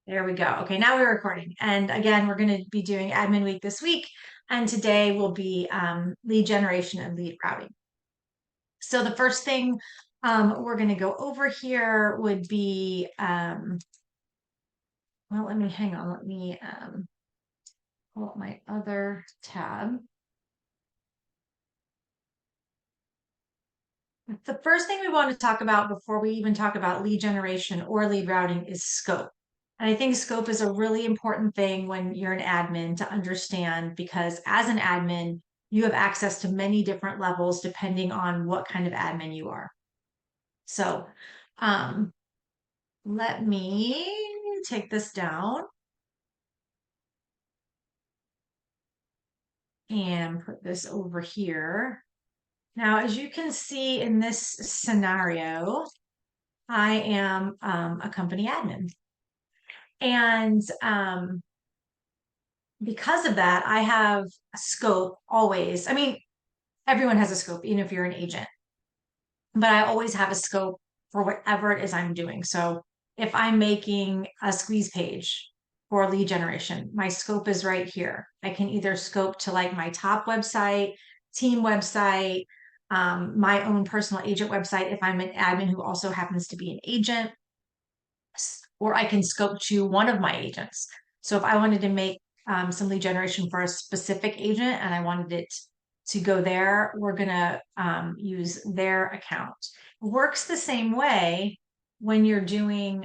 There we go. Okay, now we're recording. And again, we're going to be doing admin week this week. And today will be lead generation and lead routing. So the first thing we're going to go over here would be, well, let me hang on. Let me pull up my other tab. The first thing we want to talk about before we even talk about lead generation or lead routing is scope. And I think scope is a really important thing when you're an admin to understand because as an admin, you have access to many different levels depending on what kind of admin you are. So um, let me take this down and put this over here. Now, as you can see in this scenario, I am a company admin. And because of that, I have a scope always. I mean, everyone has a scope, even if you're an agent, but I always have a scope for whatever it is I'm doing. So if I'm making a squeeze page for lead generation, my scope is right here. I can either scope to like my top website, team website, my own personal agent website if I'm an admin who also happens to be an agent, or I can scope to one of my agents. So if I wanted to make some lead generation for a specific agent and I wanted it to go there, we're going to use their account. It works the same way when you're doing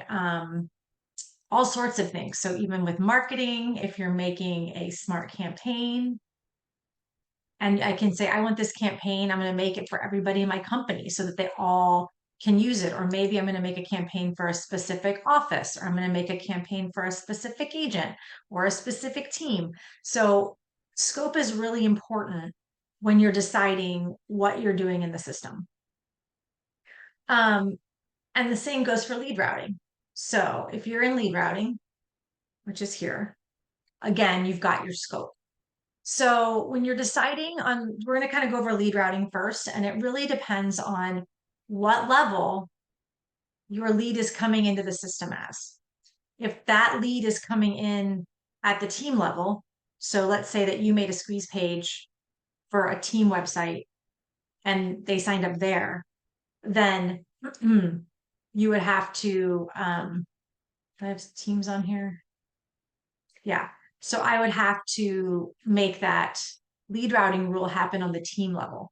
all sorts of things. So even with marketing, if you're making a smart campaign, and I can say, I want this campaign, I'm going to make it for everybody in my company so that they all can use it. Or maybe I'm going to make a campaign for a specific office, or I'm going to make a campaign for a specific agent or a specific team. So scope is really important when you're deciding what you're doing in the system. And the same goes for lead routing. So if you're in lead routing, which is here, again, you've got your scope. So when you're deciding on, we're going to kind of go over lead routing first, and it really depends on what level your lead is coming into the system as. If that lead is coming in at the team level, so let's say that you made a squeeze page for a team website and they signed up there, then you would have to, do I have teams on here? Yeah. So I would have to make that lead routing rule happen on the team level.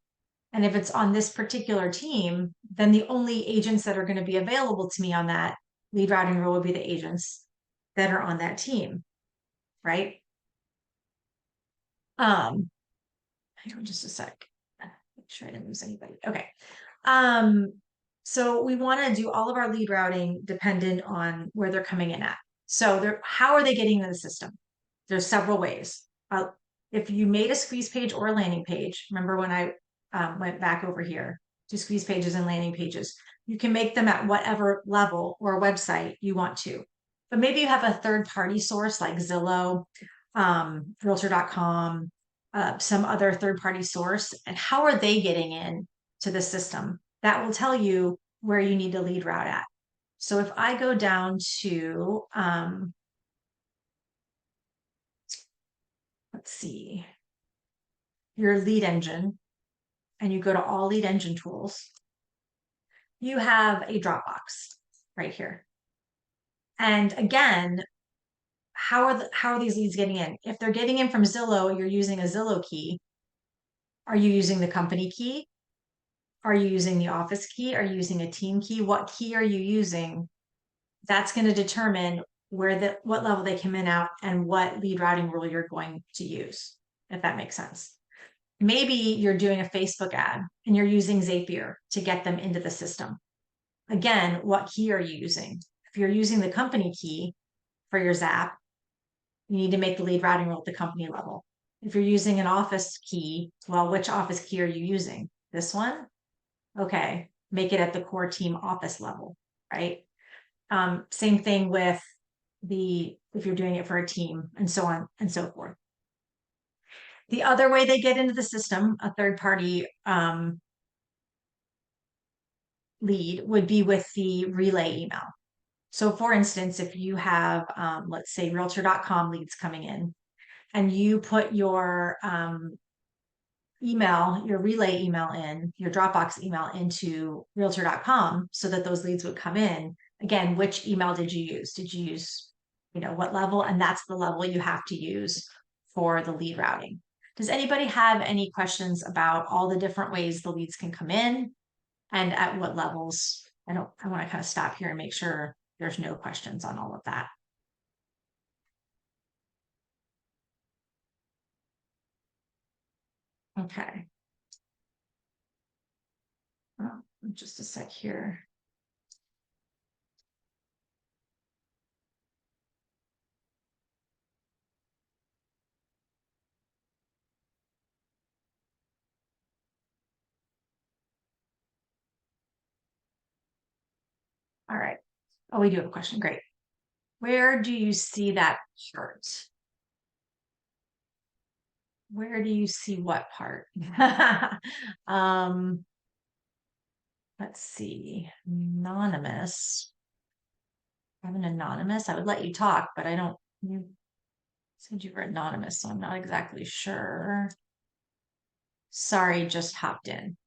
And if it's on this particular team, then the only agents that are going to be available to me on that lead routing rule would be the agents that are on that team, right? Hang on just a sec. Make sure I didn't lose anybody. Okay. Um, so we want to do all of our lead routing dependent on where they're coming in at. So how are they getting into the system? There's several ways. If you made a squeeze page or a landing page, remember when I went back over here to squeeze pages and landing pages, you can make them at whatever level or website you want to. But maybe you have a third party source like Zillow, Realtor.com, some other third party source, and how are they getting in to the system? That will tell you where you need to lead route at. So if I go down to, let's see, your lead engine, and you go to all lead engine tools, you have a Dropbox right here. And again, how are these leads getting in? If they're getting in from Zillow, you're using a Zillow key. Are you using the company key? Are you using the office key? Are you using a team key? What key are you using? That's going to determine what level they come in at and what lead routing rule you're going to use, if that makes sense. Maybe you're doing a Facebook ad and you're using Zapier to get them into the system. Again, what key are you using? If you're using the company key for your Zap, you need to make the lead routing rule at the company level. If you're using an office key, well, which office key are you using? This one? Okay, make it at the core team office level, right? Same thing with if you're doing it for a team and so on and so forth. The other way they get into the system, a third party lead would be with the relay email. So for instance, if you have, let's say realtor.com leads coming in and you put your email, your relay email in, your Dropbox email into realtor.com so that those leads would come in. Again, which email did you use? Did you use, what level? And that's the level you have to use for the lead routing. Does anybody have any questions about all the different ways the leads can come in and at what levels? I want to kind of stop here and make sure there's no questions on all of that. Okay. Oh, just a sec here. All right. Oh, we do have a question. Great. Where do you see that part? Where do you see what part? um, let's see. Anonymous. I'm an anonymous. I would let you talk, but I don't. You said you were anonymous, so I'm not exactly sure. Sorry, just hopped in.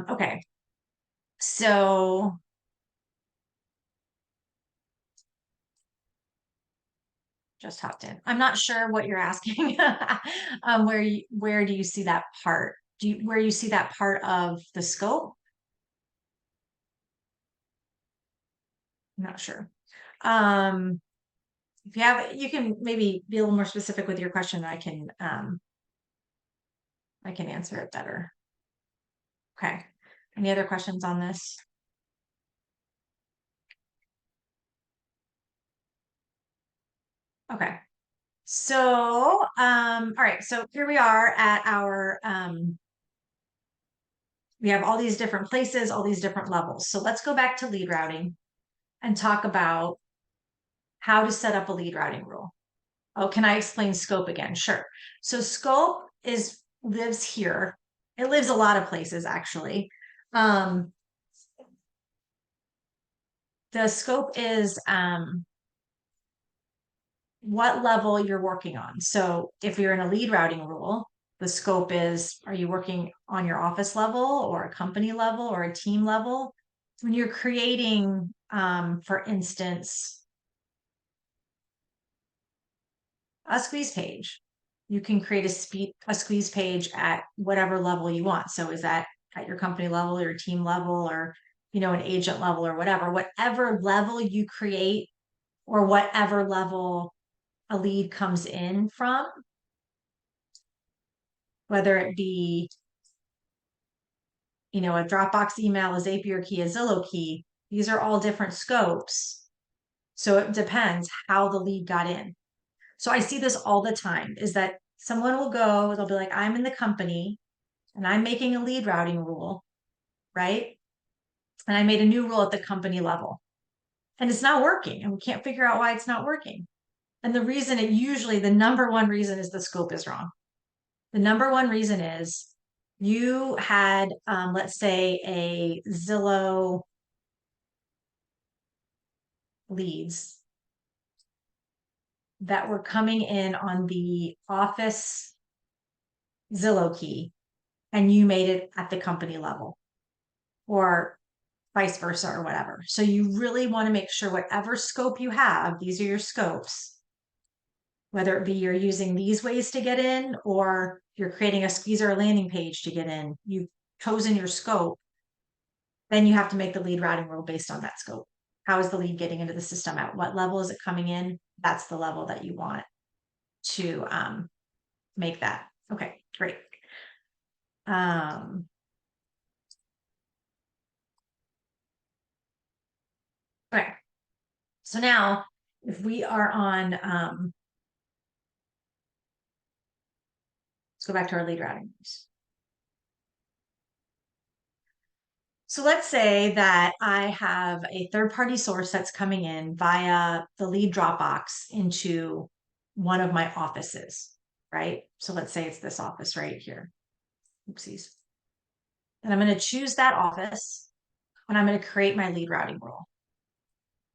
Okay. So just hopped in. I'm not sure what you're asking. Where do you see that part? Where you see that part of the scope? I'm not sure. Um, if you have, you can maybe be a little more specific with your question. I can answer it better. Okay. Any other questions on this? Okay. So, all right. So here we are at our, we have all these different places, all these different levels. So let's go back to lead routing and talk about how to set up a lead routing rule. Oh, can I explain scope again? Sure. So scope lives here. It lives a lot of places actually. Um, the scope is what level you're working on. So if you're in a lead routing rule, the scope is, are you working on your office level or a company level or a team level? When you're creating, for instance, a squeeze page, you can create a squeeze page at whatever level you want. So is that at your company level or your team level or, an agent level or whatever level you create or whatever level a lead comes in from, whether it be, a Dropbox email, a Zapier key, a Zillow key, these are all different scopes. So it depends how the lead got in. So I see this all the time is that someone will go, they'll be like, I'm in the company and I'm making a lead routing rule, right? And I made a new rule at the company level and it's not working and we can't figure out why it's not working. And the number one reason is the scope is wrong. The number one reason is you had, let's say, a Zillow leads that were coming in on the office Zillow key, and you made it at the company level or vice versa or whatever. So you really want to make sure whatever scope you have, these are your scopes, whether it be you're using these ways to get in or you're creating a squeezer or landing page to get in, you've chosen your scope, then you have to make the lead routing rule based on that scope. How is the lead getting into the system? At what level is it coming in? That's the level that you want to make that. Okay, great. Okay, so now if we are on, let's go back to our lead routing. So let's say that I have a third party source that's coming in via the lead Dropbox into one of my offices, right? So let's say it's this office right here. Oopsies. and I'm going to choose that office, and I'm going to create my lead routing rule.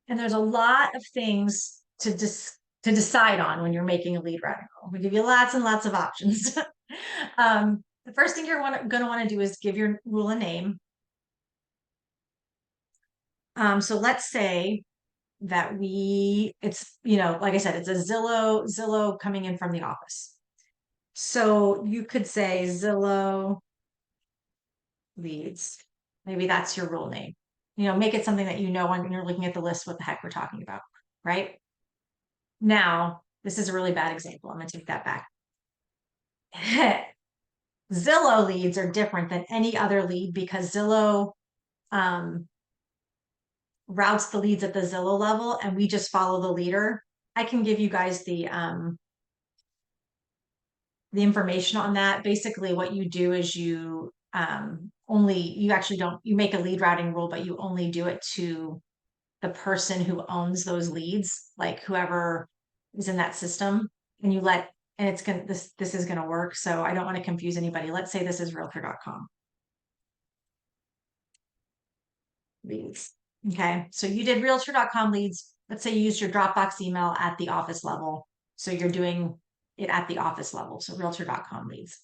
And there's a lot of things to decide on when you're making a lead routing rule. We give you lots and lots of options. The first thing you're going to want to do is give your rule a name. So let's say that it's, like I said, it's a Zillow coming in from the office. So you could say Zillow leads. Maybe that's your rule name. Make it something that when you're looking at the list what the heck we're talking about, right? Now, this is a really bad example. I'm going to take that back. Zillow leads are different than any other lead because Zillow routes the leads at the Zillow level and we just follow the leader. I can give you guys the information on that. Basically, what you do is you make a lead routing rule, but you only do it to the person who owns those leads, like whoever is in that system, and this is gonna work. So I don't want to confuse anybody. Let's say this is realtor.com leads. Okay, so you did realtor.com leads. Let's say you used your Dropbox email at the office level. So you're doing it at the office level. So realtor.com leads.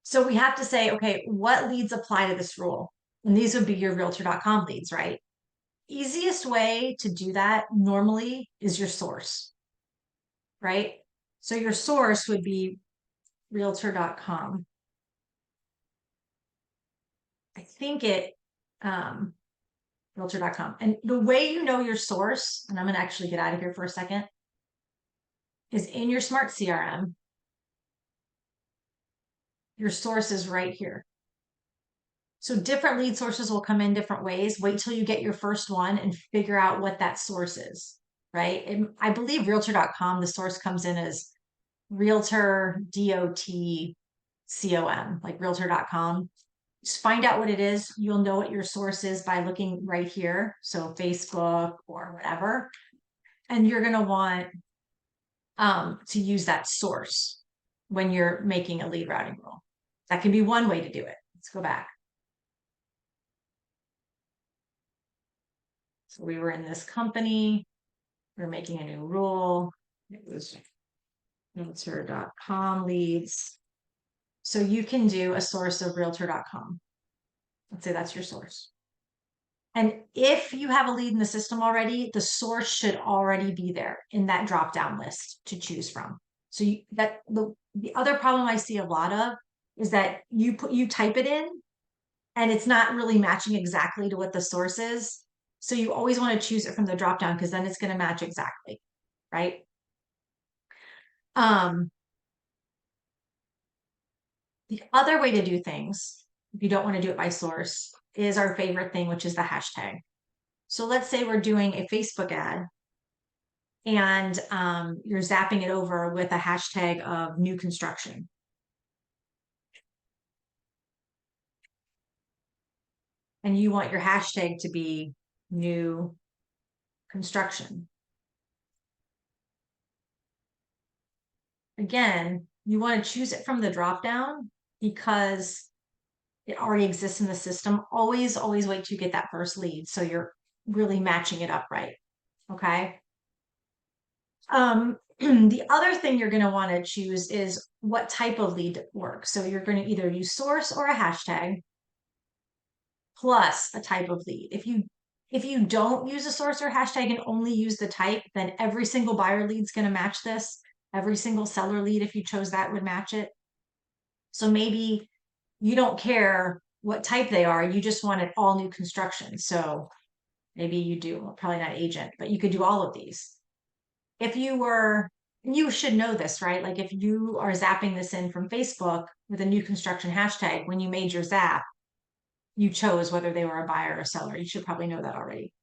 So we have to say, okay, what leads apply to this rule? And these would be your realtor.com leads, right? Easiest way to do that normally is your source, right? So your source would be realtor.com. I think realtor.com. And the way you know your source, and I'm going to actually get out of here for a second, is in your smart CRM. Your source is right here. So different lead sources will come in different ways. Wait till you get your first one and figure out what that source is, right? And I believe realtor.com, the source comes in as realtor.com, like realtor.com. Just find out what it is. You'll know what your source is by looking right here. So Facebook or whatever. And you're going to want to use that source when you're making a lead routing rule. That can be one way to do it. Let's go back. So we were in this company. We're making a new rule. It was realtor.com leads. So you can do a source of realtor.com. Let's say that's your source. And if you have a lead in the system already, the source should already be there in that drop-down list to choose from. So the other problem I see a lot of is that you type it in and it's not really matching exactly to what the source is. So you always want to choose it from the drop-down because then it's going to match exactly, right? The other way to do things, if you don't want to do it by source, is our favorite thing, which is the hashtag. So let's say we're doing a Facebook ad and you're zapping it over with a hashtag of new construction. And you want your hashtag to be new construction. Again, you want to choose it from the drop down because it already exists in the system. Always wait till you get that first lead so you're really matching it up right. Okay. The other thing you're going to want to choose is what type of lead works. So you're going to either use source or a hashtag plus a type of lead. If you don't use a source or hashtag and only use the type, then every single buyer lead is going to match this. Every single seller lead, if you chose that, would match it. So maybe you don't care what type they are. You just want it all new construction. So maybe you do, well, probably not agent, but you could do all of these. If you should know this, right? Like if you are zapping this in from Facebook with a new construction hashtag, when you made your zap, you chose whether they were a buyer or a seller. You should probably know that already.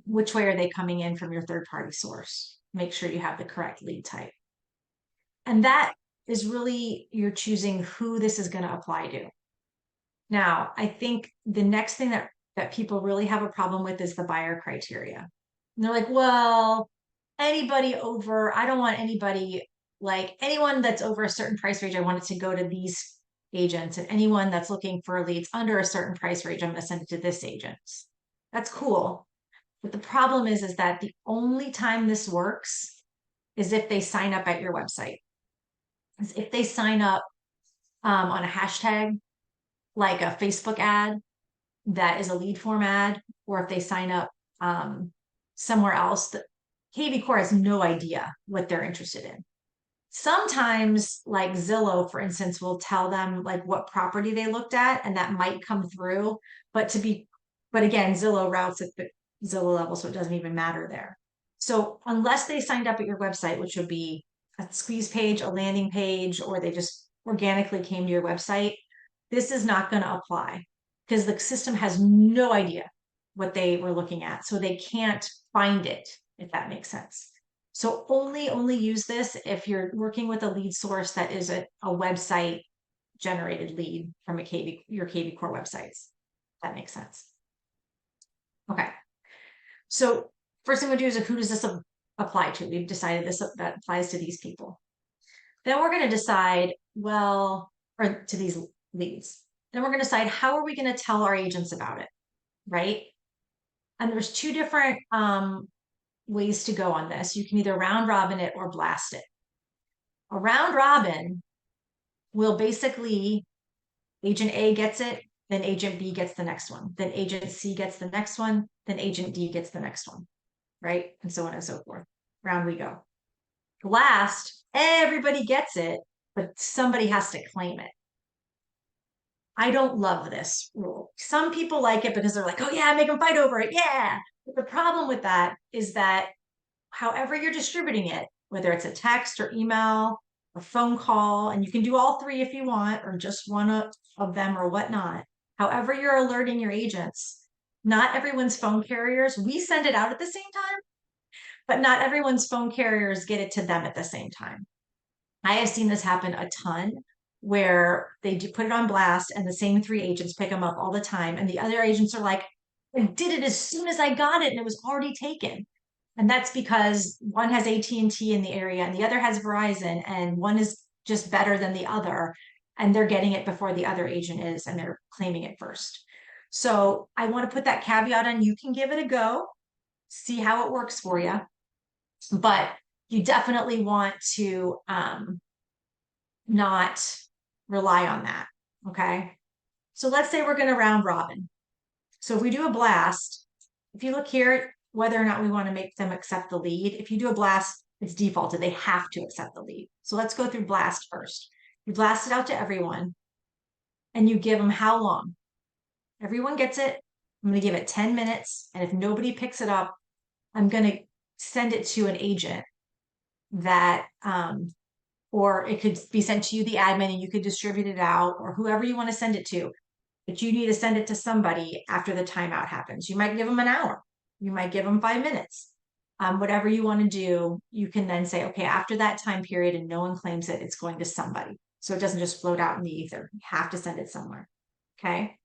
Which way are they coming in from your third party source? Make sure you have the correct lead type. And that is really, you're choosing who this is going to apply to. Now, I think the next thing that people really have a problem with is the buyer criteria. And they're like, well, I don't want anybody, like anyone that's over a certain price range, I want it to go to these agents, and anyone that's looking for leads under a certain price range, I'm going to send it to this agent. That's cool. But the problem is that the only time this works is if they sign up at your website. Is if they sign up on a hashtag, like a Facebook ad that is a lead form ad, or if they sign up somewhere else, that kvCORE has no idea what they're interested in. Sometimes, like Zillow, for instance, will tell them like what property they looked at, and that might come through. But but again, Zillow routes at the Zillow level, so it doesn't even matter there. So unless they signed up at your website, which would be a squeeze page, a landing page, or they just organically came to your website, this is not going to apply because the system has no idea what they were looking at. So they can't find it, if that makes sense. So only use this if you're working with a lead source that is a website generated lead from your kvCORE websites. That makes sense. Okay. So first thing we'll do is who does this apply to? We've decided this that applies to these people. Then we're going to decide, well, or to these leads. Then we're going to decide how are we going to tell our agents about it, right? And there's two different ways to go on this. You can either round robin it or blast it. A round robin will basically, agent A gets it, then agent B gets the next one, then agent C gets the next one, then agent D gets the next one, right? And so on and so forth. Round we go. Blast, everybody gets it, but somebody has to claim it. I don't love this rule. Some people like it because they're like, oh yeah, make them fight over it. Yeah. But the problem with that is that however you're distributing it, whether it's a text or email or phone call, and you can do all three if you want, or just one of them or whatnot. However, you're alerting your agents, not everyone's phone carriers, we send it out at the same time, but not everyone's phone carriers get it to them at the same time. I have seen this happen a ton where they do put it on blast and the same three agents pick them up all the time. And the other agents are like, I did it as soon as I got it and it was already taken. And that's because one has AT&T in the area and the other has Verizon, and one is just better than the other, and they're getting it before the other agent is, and they're claiming it first. So I want to put that caveat on. You can give it a go, see how it works for you, but you definitely want to not rely on that. Okay. So let's say we're going to round robin. So if we do a blast, if you look here, whether or not we want to make them accept the lead, if you do a blast, it's defaulted. They have to accept the lead. So let's go through blast first. You blast it out to everyone and you give them how long? Everyone gets it. I'm going to give it 10 minutes. And if nobody picks it up, I'm going to send it to an agent that, or it could be sent to you, the admin, and you could distribute it out, or whoever you want to send it to. But you need to send it to somebody after the timeout happens. You might give them an hour. You might give them 5 minutes. Whatever you want to do, you can then say, okay, after that time period and no one claims it, it's going to somebody. So it doesn't just float out in the ether. You have to send it somewhere. Okay.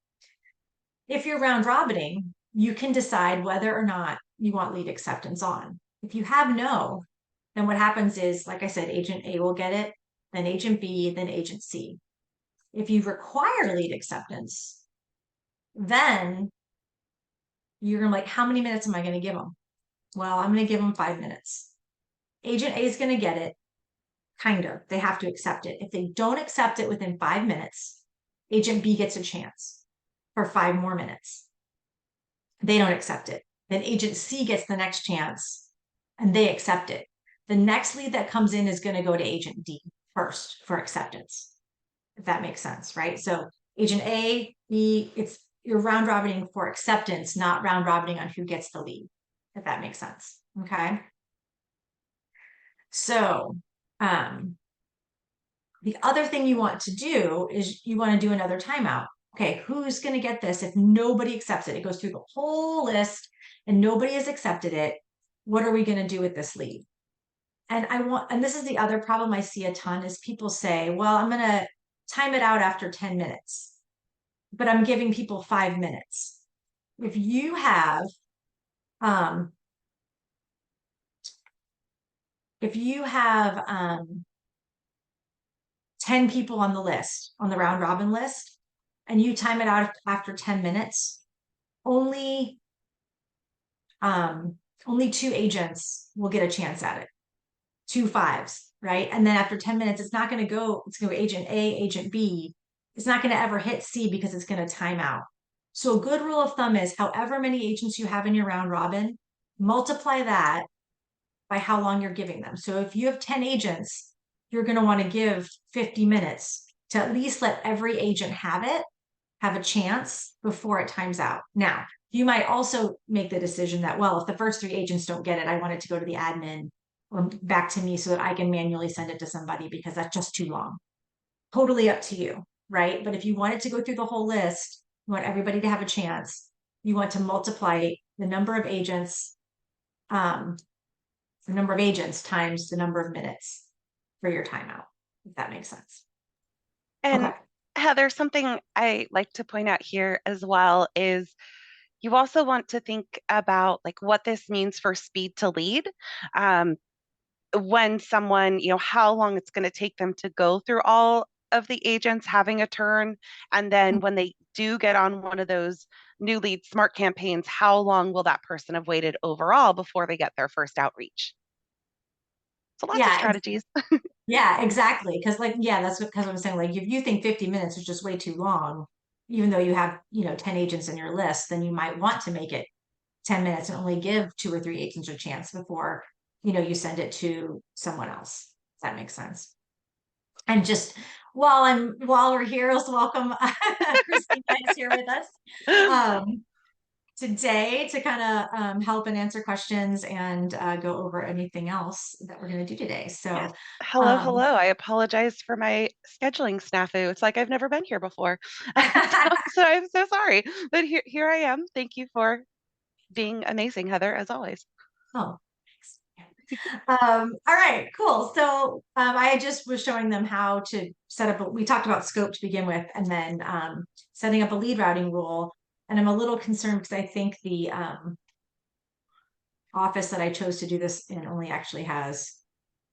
If you're round robining, you can decide whether or not you want lead acceptance on. If you have no, then what happens is, like I said, agent A will get it, then agent B, then agent C. If you require lead acceptance, then you're gonna like, how many minutes am I gonna give them? Well, I'm gonna give them 5 minutes. Agent A is gonna get it, kind of. They have to accept it. If they don't accept it within 5 minutes, agent B gets a chance for 5 more minutes. They don't accept it. Then agent C gets the next chance and they accept it. The next lead that comes in is going to go to agent D first for acceptance, if that makes sense, right? So agent A, B, you're round robining for acceptance, not round robining on who gets the lead, if that makes sense. Okay. So the other thing you want to do is you want to do another timeout. Okay, who's going to get this if nobody accepts it? It goes through the whole list and nobody has accepted it. What are we going to do with this lead? And this is the other problem I see a ton is people say, well, I'm going to time it out after 10 minutes, but I'm giving people 5 minutes. If you have, um, 10 people on the list, on the round robin list, and you time it out after 10 minutes, only um only two agents will get a chance at it. Two fives, right? And then after 10 minutes, it's not going to go, it's going to go agent A, agent B. It's not going to ever hit C because it's going to time out. So a good rule of thumb is however many agents you have in your round robin, multiply that by how long you're giving them. So if you have 10 agents, you're going to want to give 50 minutes to at least let every agent have it, have a chance before it times out. Now, you might also make the decision that, well, if the first three agents don't get it, I want it to go to the admin or back to me so that I can manually send it to somebody because that's just too long. Totally up to you, right? But if you want it to go through the whole list, you want everybody to have a chance, you want to multiply the number of agents, um, the number of agents times the number of minutes for your timeout, if that makes sense. And Okay. Heather, something I like to point out here as well is you also want to think about like what this means for speed to lead. Um, when someone, how long it's going to take them to go through all of the agents having a turn. And then when they do get on one of those new lead smart campaigns, how long will that person have waited overall before they get their first outreach? So lots of Yeah, strategies. yeah, exactly. Because like, yeah, that's because I'm saying. Like, if you think 50 minutes is just way too long, even though you have, 10 agents in your list, then you might want to make it 10 minutes and only give two or three agents a chance before, you send it to someone else. If that makes sense. And just while we're here, let's welcome Christina is here with us. Um, today to kind of help and answer questions and go over anything else that we're going to do today. Yes. So, Hello, um, hello. I apologize for my scheduling snafu. It's like I've never been here before. So I'm so sorry. But here I am. Thank you for being amazing, Heather, as always. oh, thanks. All right, cool. So I just was showing them how to set up, we talked about scope to begin with, and then setting up a lead routing rule. And I'm a little concerned because I think the office that I chose to do this in only actually has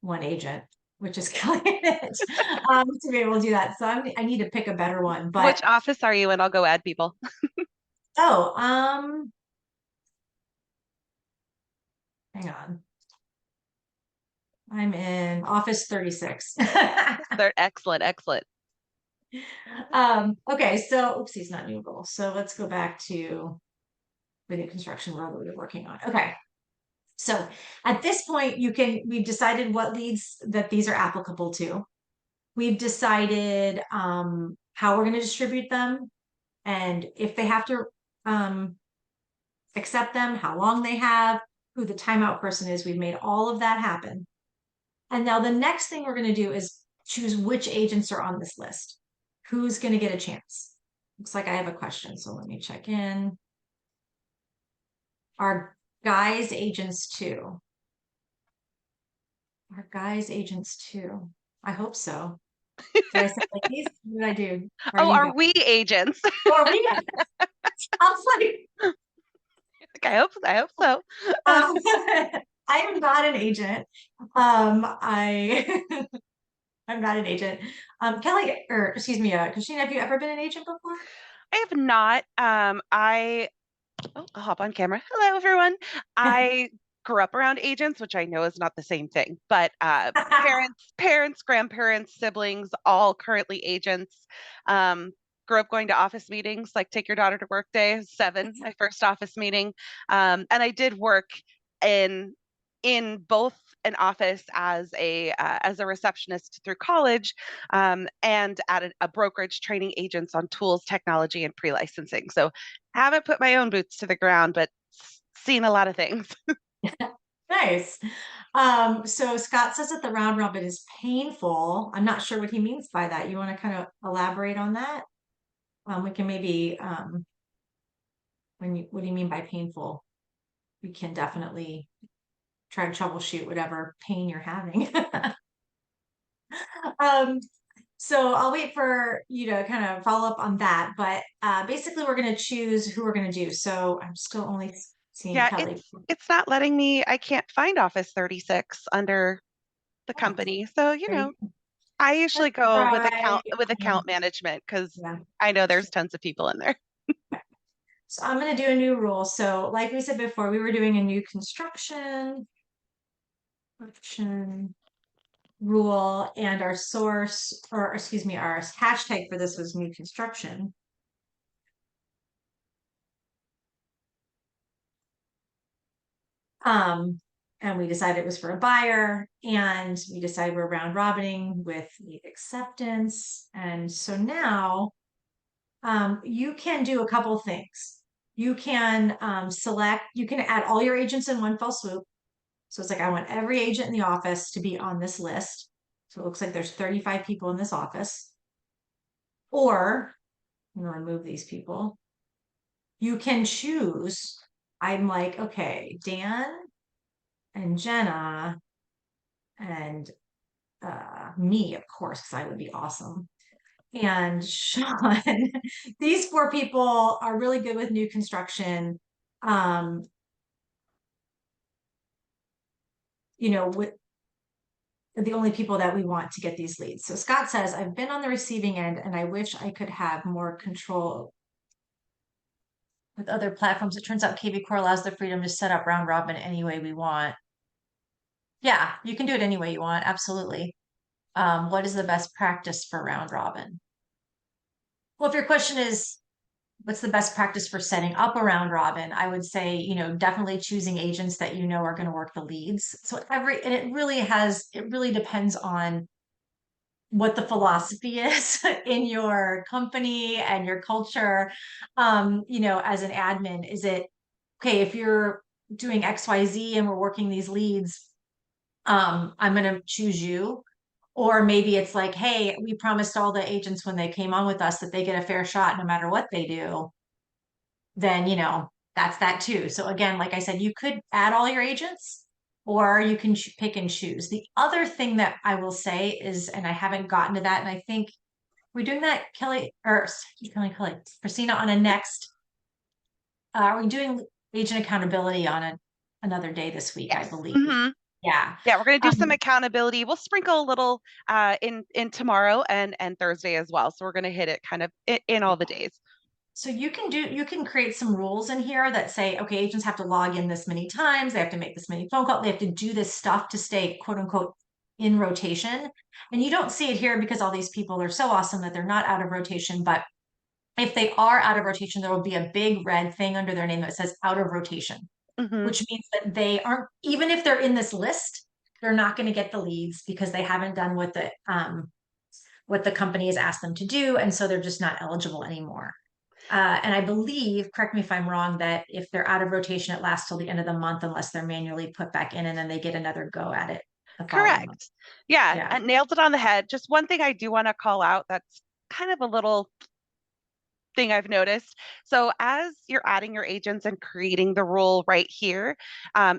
one agent, which is killing it to be able to do that. So I need to pick a better one. But Which office are you in? I'll go add people. oh, hang on. I'm in office 36. They're excellent, excellent. Okay, so oopsies, not new goal. So let's go back to the new construction role that we were working on. Okay. So at this point, we've decided what leads that these are applicable to. We've decided how we're going to distribute them and if they have to um, accept them, how long they have, who the timeout person is. We've made all of that happen. And now the next thing we're going to do is choose which agents are on this list. Who's going to get a chance? Looks like I have a question, so let me check in. Are guys agents too? Are guys agents too? I hope so. Did I say ladies? What did I do? Are Oh, you are guys? we agents? Or are we guys? I was like, I hope so. um, I am not an agent. I I'm not an agent. Kelly, or excuse me, Christina, have you ever been an agent before? I have not. I'll hop on camera. Hello, everyone. I grew up around agents, which I know is not the same thing, but parents, grandparents, siblings, all currently agents. Um, Grew up going to office meetings, like take your daughter to work day, 7, my first office meeting. And I did work in both an office as a receptionist through college, and at a brokerage training agents on tools, technology, and pre-licensing. So haven't put my own boots to the ground, but seen a lot of things. Nice. So Scott says that the round robin is painful. I'm not sure what he means by that. You want to kind of elaborate on that? We can maybe what do you mean by painful? We can definitely try to troubleshoot whatever pain you're having. um, so I'll wait for you to kind of follow up on that. But basically, we're going to choose who we're going to do. So I'm still only seeing Yeah, Kelly. it's not letting me. I can't find Office 36 under the Oh, company. So, there you go. I Let's usually go try. with account management because Yeah. I know there's tons of people in there. So I'm going to do a new rule. So like we said before, we were doing a new construction rule, and our source, or excuse me, our hashtag for this was new construction. Um, and we decided it was for a buyer, and we decided we're round robining with lead acceptance. And so now you can do a couple things. You can you can add all your agents in one fell swoop. So it's like, I want every agent in the office to be on this list. So it looks like there's 35 people in this office. Or I'm going to remove these people. You can choose. I'm like, okay, Dan and Jenna and me, of course, because I would be awesome. And Sean, these four people are really good with new construction. Um, with the only people that we want to get these leads. So Scott says, I've been on the receiving end and I wish I could have more control with other platforms. It turns out kvCORE allows the freedom to set up round robin any way we want. Yeah, you can do it any way you want. Absolutely. What is the best practice for round robin? Well, if your question is, what's the best practice for setting up a round robin? I would say, definitely choosing agents that you know are going to work the leads. And it really depends on what the philosophy is in your company and your culture. As an admin, is it okay if you're doing XYZ and we're working these leads, I'm going to choose you. Or maybe it's like, hey, we promised all the agents when they came on with us that they get a fair shot no matter what they do. Then, that's that too. So again, like I said, you could add all your agents or you can pick and choose. The other thing that I will say is, and I haven't gotten to that, and I think we're doing that, Kelly, or Kelly, Christina, on a next, are we doing agent accountability on another day this week, I Yes. believe. Hmm. Yeah. Yeah, we're going to do some Um, accountability. We'll sprinkle a little in tomorrow and Thursday as well. So we're going to hit it kind of in all the days. So you can create some rules in here that say, okay, agents have to log in this many times, they have to make this many phone calls, they have to do this stuff to stay quote unquote in rotation. And you don't see it here because all these people are so awesome that they're not out of rotation. But if they are out of rotation, there will be a big red thing under their name that says out of rotation, Hmm. which means that they aren't, even if they're in this list, they're not going to get the leads because they haven't done what the company has asked them to do. And so they're just not eligible anymore. And I believe, correct me if I'm wrong, that if they're out of rotation, it lasts till the end of the month unless they're manually put back in and then they get another go at it the following month. Correct. Yeah, Yeah. and nailed it on the head. Just one thing I do want to call out that's kind of a little thing I've noticed. So as you're adding your agents and creating the rule right here,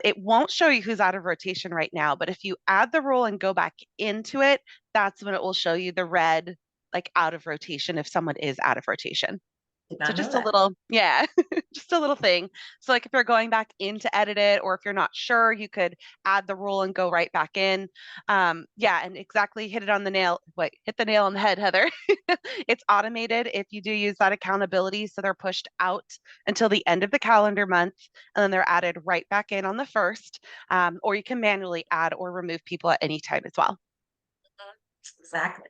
it won't show you who's out of rotation right now. But if you add the rule and go back into it, that's when it will show you the red, like out of rotation if someone is out of rotation. Did So not know just a that. little, yeah, just a little thing. So like if you're going back in to edit it, or if you're not sure, you could add the rule and go right back in. Yeah, and exactly hit it on the nail. Wait, hit the nail on the head, Heather. It's automated if you do use that accountability. So they're pushed out until the end of the calendar month, and then they're added right back in on the first. Or you can manually add or remove people at any time as well. Exactly.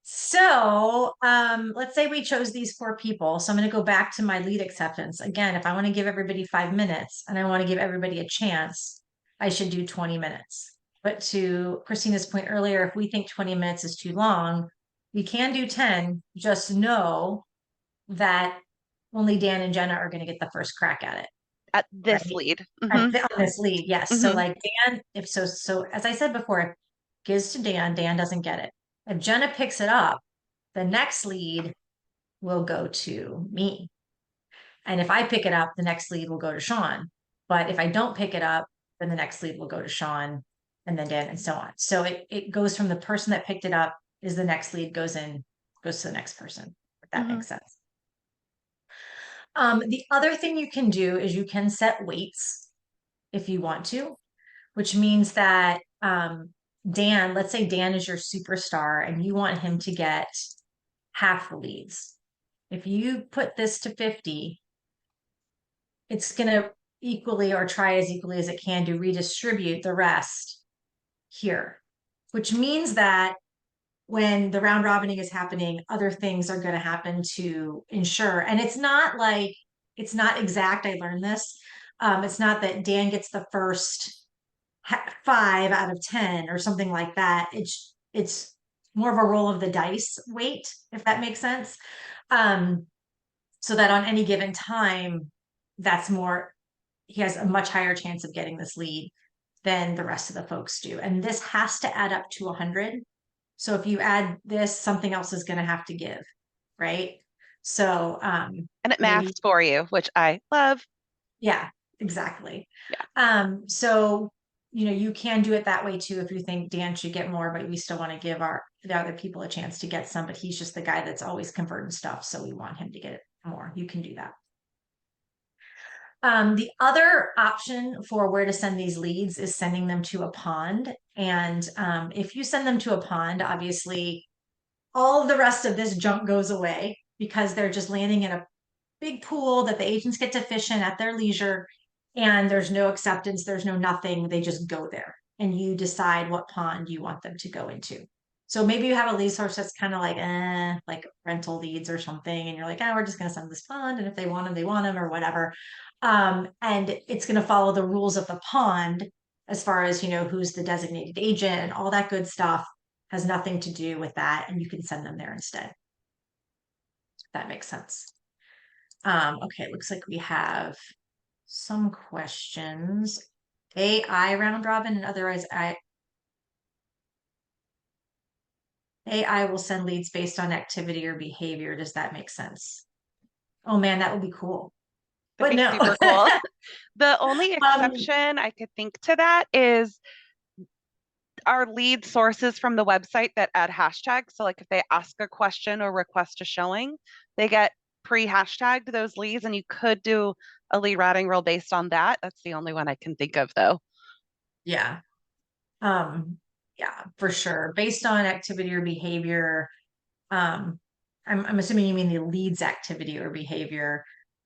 So let's say we chose these four people. So I'm going to go back to my lead acceptance. Again, if I want to give everybody 5 minutes and I want to give everybody a chance, I should do 20 minutes. But to Christina's point earlier, if we think 20 minutes is too long, we can do 10. Just know that only Dan and Jenna are going to get the first crack at it, At this right? lead. On Hmm. this lead, yes. So Hmm. like Dan, if so, as I said before, if it gives to Dan, Dan doesn't get it. If Jenna picks it up, the next lead will go to me. And if I pick it up, the next lead will go to Sean. But if I don't pick it up, then the next lead will go to Sean and then Dan and so on. So it goes from the person that picked it up is the next lead goes to the next person, if that Hmm. makes sense. The other thing you can do is you can set weights if you want to, which means that Dan, let's say Dan is your superstar and you want him to get half the leads. If you put this to 50, it's going to equally or try as equally as it can to redistribute the rest here, which means that when the round robining is happening, other things are going to happen to ensure. And it's not like, it's not exact. I learned this. It's not that Dan gets the first 5 out of 10 or something like that. It's more of a roll of the dice weight, if that makes sense. Um, so that on any given time, that's more, he has a much higher chance of getting this lead than the rest of the folks do. And this has to add up to 100. So if you add this, something else is going to have to give, right? So And it maybe, maths for you, which I love. yeah, exactly. Yeah. So you can do it that way too if you think Dan should get more, but we still want to give the other people a chance to get some, but he's just the guy that's always converting stuff, so we want him to get more. You can do that. The other option for where to send these leads is sending them to a pond. And if you send them to a pond, obviously all of the rest of this junk goes away because they're just landing in a big pool that the agents get to fish in at their leisure. And there's no acceptance, there's no nothing. They just go there and you decide what pond you want them to go into. So maybe you have a lead source that's kind of like rental leads or something, and you're like, oh, we're just going to send this pond, and if they want them, they want them, or whatever. And it's going to follow the rules of the pond as far as who's the designated agent and all that good stuff has nothing to do with that, and you can send them there instead. That makes sense. Okay, looks like we have some questions. AI round robin and otherwise AI will send leads based on activity or behavior. Does that make sense? Oh man, that would be cool. That'd But be no. super cool. The only um, exception I could think to that is our lead sources from the website that add hashtags. So, like if they ask a question or request a showing, they get pre-hashtagged those leads, and you could do a lead routing rule based on that. That's the only one I can think of, though. yeah. Um, yeah, for sure. Based on activity or behavior, um, I'm assuming you mean the leads activity or behavior.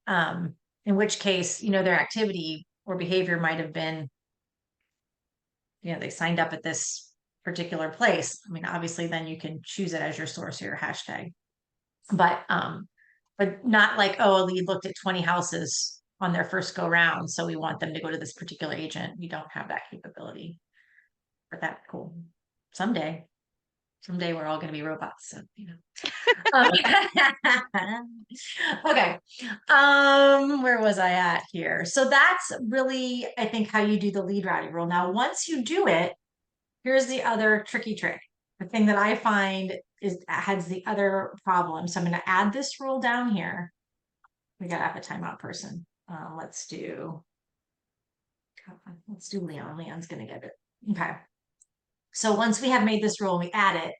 In which case, their activity or behavior might have been, they signed up at this particular place. I mean, obviously then you can choose it as your source or your hashtag. But not like, oh, a lead looked at 20 houses on their first go round, so we want them to go to this particular agent. We don't have that capability. But that's cool. Someday, someday we're all going to be robots. So. Um, okay. Where was I at here? So that's really, I think, how you do the lead routing rule. Now, once you do it, here's the other tricky trick. The thing that I find has the other problem. So I'm going to add this rule down here. We got to have a timeout person. Let's do Leon. Leon's going to get it. Okay. So once we have made this rule and we add it,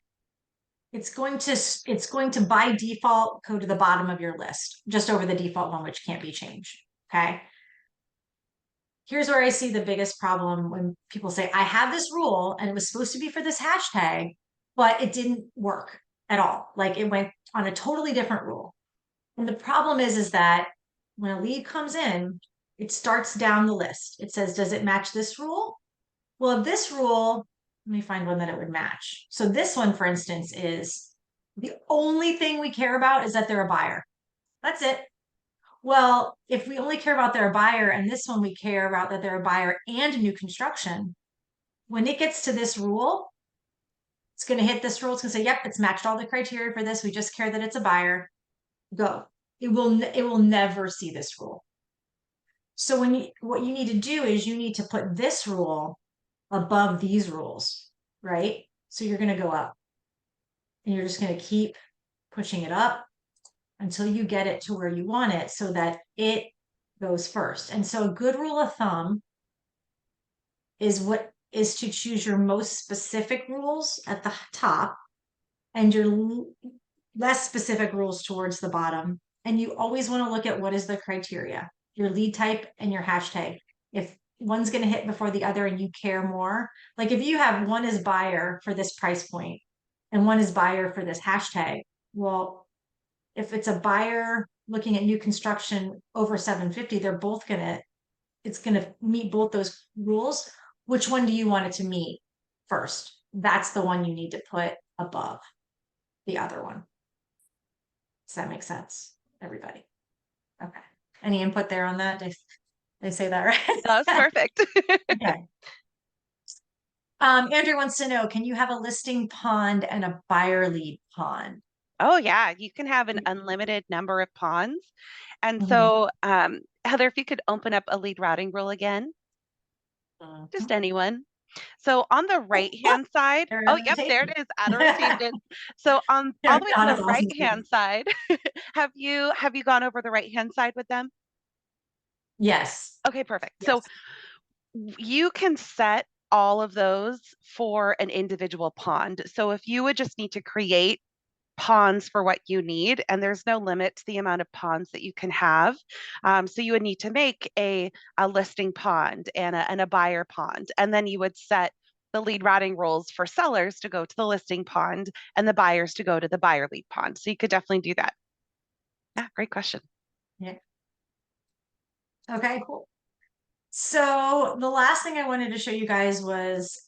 it's going to by default go to the bottom of your list, just over the default one, which can't be changed. Okay. Here's where I see the biggest problem when people say, I have this rule and it was supposed to be for this hashtag, but it didn't work at all. Like it went on a totally different rule. And the problem is that when a lead comes in, it starts down the list. It says, does it match this rule? Well, if this rule, let me find one that it would match. So this one, for instance, is the only thing we care about is that they're a buyer. That's it. Well, if we only care about they're a buyer, and this one we care about that they're a buyer and new construction, when it gets to this rule, it's going to hit this rule. It's going to say, yep, it's matched all the criteria for this. We just care that it's a buyer. Go. It will never see this rule. So what you need to do is you need to put this rule above these rules, right? So you're going to go up and you're just going to keep pushing it up until you get it to where you want it so that it goes first. And so a good rule of thumb is to choose your most specific rules at the top and your less specific rules towards the bottom. And you always want to look at what is the criteria, your lead type and your hashtag. one's going to hit before the other and you care more. Like if you have one is buyer for this price point and one is buyer for this hashtag, well, if it's a buyer looking at new construction over 750, they're both going to, it's going to meet both those rules. Which one do you want it to meet first? That's the one you need to put above the other one. Does that make sense, everybody? Okay. Any input there on that? Did I say that That was right? perfect. Okay. Andrew wants to know, can you have a listing pond and a buyer lead pond? Oh, yeah, you can have an unlimited number of ponds. And Mhm. so, Heather, if you could open up a lead routing rule again, just anyone. So on the right hand side, They're oh, on the yep, there it table. is. Adam received it. So on all Yeah, the way on Donna's the right awesome. hand side, have you gone over the right hand side with them? Yes. Okay, perfect. So Yes. you can set all of those for an individual pond. So if you would just need to create ponds for what you need, and there's no limit to the amount of ponds that you can have. So you would need to make a listing pond and a buyer pond, and then you would set the lead routing rules for sellers to go to the listing pond and the buyers to go to the buyer lead pond. So you could definitely do that. Yeah, great question. Yeah. Okay, cool. So the last thing I wanted to show you guys was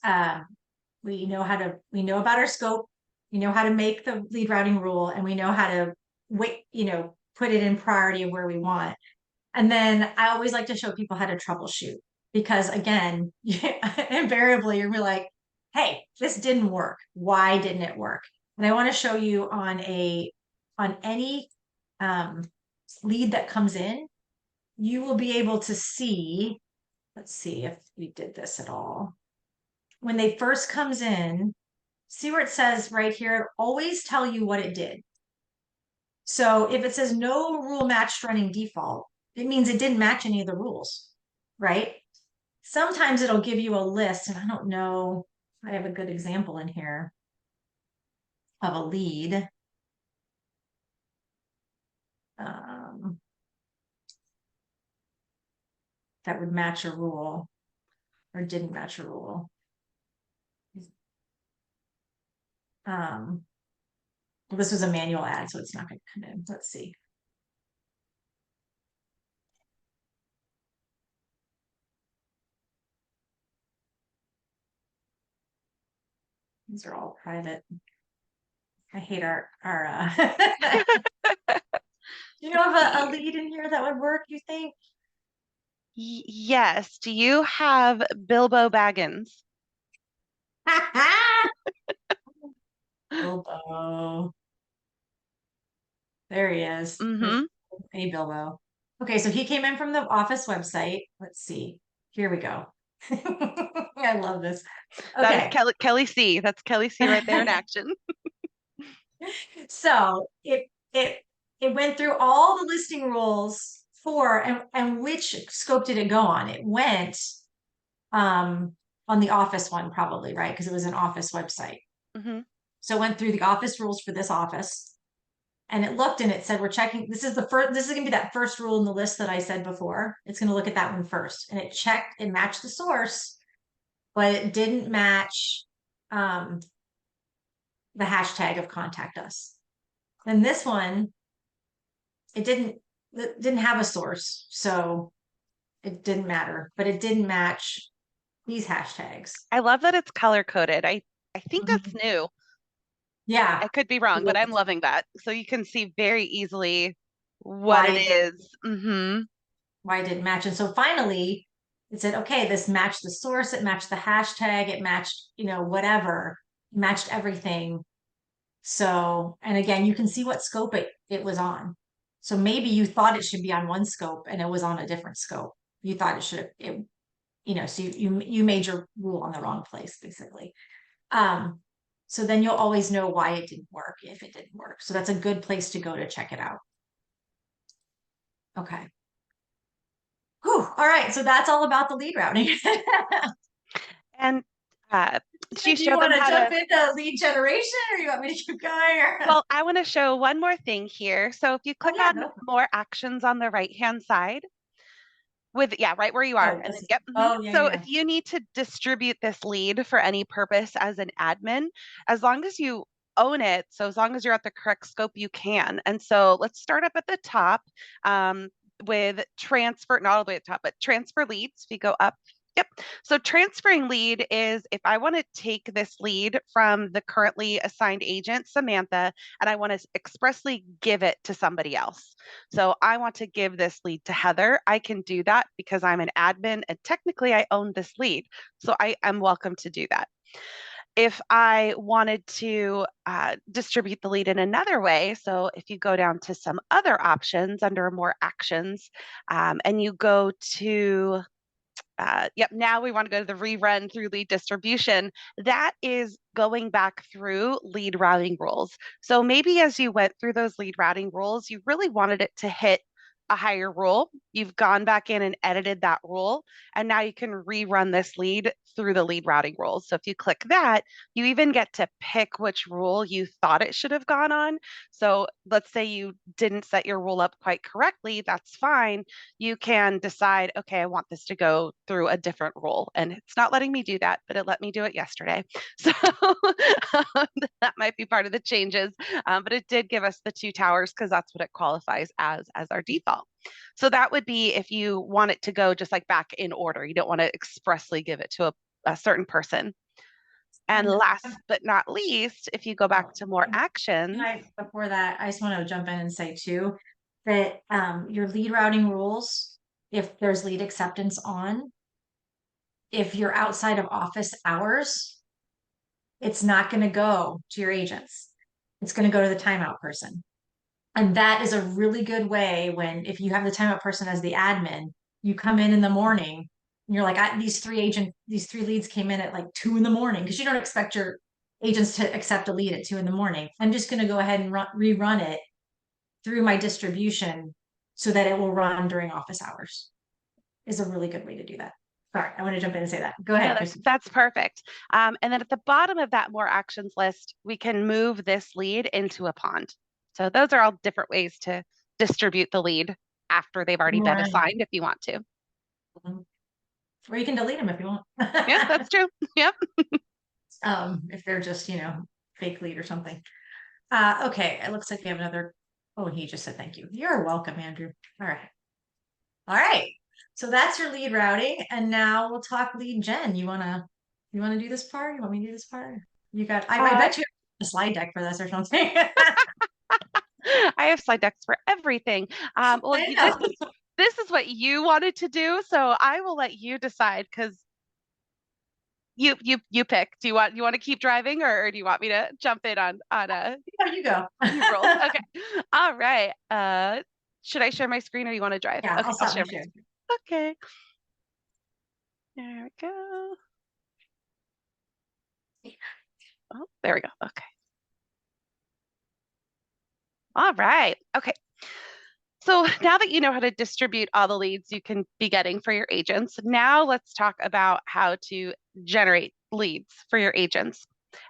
we know about our scope, we know how to make the lead routing rule, and we know how to wait, put it in priority of where we want. And then I always like to show people how to troubleshoot because again, invariably you're gonna be like, hey, this didn't work. Why didn't it work? And I want to show you on any um, lead that comes in, you will be able to see, let's see if we did this at all. When they first comes in, see where it says right here, always tell you what it did. So if it says no rule matched running default, it means it didn't match any of the rules, right? Sometimes it'll give you a list, and I don't know, I have a good example in here of a lead. Um, that would match a rule or didn't match a rule. Well, this was a manual ad, so it's not going to come in. Let's see. These are all private. I hate our do you know of a See. lead in here that would work, you think? Yes. Do you have Bilbo Baggins? Bilbo. There he is. There's Mm-hmm. a Bilbo. Okay, so he came in from the office website. Let's see. Here we go. I love this. That is Okay. Kelly C. That's Kelly C right there in action. So it went through all the listing rules for and which scope did it go on? It went um on the office one probably, right? Because it was an office website. Mm-hmm. So it went through the office rules for this office and it looked and it said we're checking this is going to be that first rule in the list that I said before. It's going to look at that one first and it matched the source, but it didn't match um the hashtag of contact us. And this one it didn't have a source, so it didn't matter, but it didn't match these hashtags. I love that it's color coded. I think that's Mhm. new. I Yeah, could be wrong, but I'm loving that. So you can see very easily what why it it did is. Mm-hmm. why it didn't match. And so finally it said, okay, this matched the source, it matched the hashtag, it matched, whatever, it matched everything. So, and again, you can see what scope it was on. So maybe you thought it should be on one scope and it was on a different scope. You thought it should, so you made your rule on the wrong place, basically. Um, so then you'll always know why it didn't work if it didn't work. So that's a good place to go to check it out. Okay. Whew. All right. So that's all about the lead routing. And uh, Do she you showed them want to how jump to. into lead generation or you want me to keep going? Or... Well, I want to show one more thing here. So if you Oh click yeah, on go. more actions on the right hand side, With, yeah, right where you are. Oh, And then, this is, yep. oh, yeah, So yeah, if you need to distribute this lead for any purpose as an admin, as long as you own it, so as long as you're at the correct scope, you can. And so let's start up at the top um, with transfer, not all the way at the top, but transfer leads. If you go up, yep. So transferring lead is if I want to take this lead from the currently assigned agent, Samantha, and I want to expressly give it to somebody else. So I want to give this lead to Heather. I can do that because I'm an admin and technically I own this lead. So I am welcome to do that. If I wanted to distribute the lead in another way, so if you go down to some other options under more actions and you go to yep, now we want to go to the rerun through lead distribution. That is going back through lead routing rules. So maybe as you went through those lead routing rules, you really wanted it to hit a higher rule. You've gone back in and edited that rule, and now you can rerun this lead through the lead routing rules. So if you click that, you even get to pick which rule you thought it should have gone on. So let's say you didn't set your rule up quite correctly, that's fine. You can decide, okay, I want this to go through a different rule. And it's not letting me do that, but it let me do it yesterday. So that might be part of the changes. But it did give us the two towers because that's what it qualifies as our default. So that would be if you want it to go just like back in order. You don't want to expressly give it to a certain person. And and last but not least, if you go back oh, to more can actions, I, before that, I just want to jump in and say too, that your lead routing rules, if there's lead acceptance on, if you're outside of office hours, it's not going to go to your agents. It's going to go to the timeout person. And that is a really good way when, if you have the timeout person as the admin, you come in the morning and you're like, these three leads came in at like 2 in the morning because you don't expect your agents to accept a lead at 2 in the morning. I'm just going to go ahead and rerun it through my distribution so that it will run during office hours is a really good way to do that. Sorry, I want to jump in and say that. Go no, ahead, Kristen. that's perfect. And then at the bottom of that more actions list, we can move this lead into a pond. So those are all different ways to distribute the lead after they've already been More, assigned if you want to. or you can delete them if you want. Yeah, that's true. Yep. If they're just, fake lead or something. Okay, it looks like we have another. Oh, he just said thank you. You're welcome, Andrew. All right. All right. So that's your lead routing. And now we'll talk lead gen. You wanna do this part? You want me to do this part? You got I Uh, bet you have a slide deck for this or something. I have slide decks for everything. Well, I this know. is this is what you wanted to do, so I will let you decide because you pick. Do you want to keep driving or do you want me to jump in on You go. new rules? Okay. All right. Should I share my screen or you want to drive? Yeah, Okay, I'll I'll stop my share my share. screen. Okay. There we go. Oh, there we go. Okay. All right. Okay. So now that you know how to distribute all the leads you can be getting for your agents, now let's talk about how to generate leads for your agents.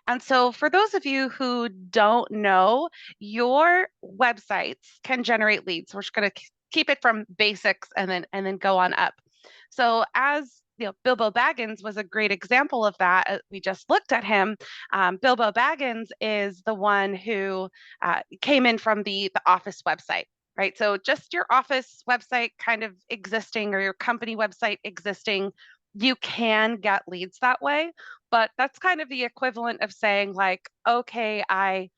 And so for those of you who don't know, your websites can generate leads. We're just going to keep it from basics and then go on up. So as Bilbo Baggins was a great example of that. We just looked at him. Bilbo Baggins is the one who came in from the office website, right? So just your office website kind of existing or your company website existing, you can get leads that way. But that's kind of the equivalent of saying like, okay, I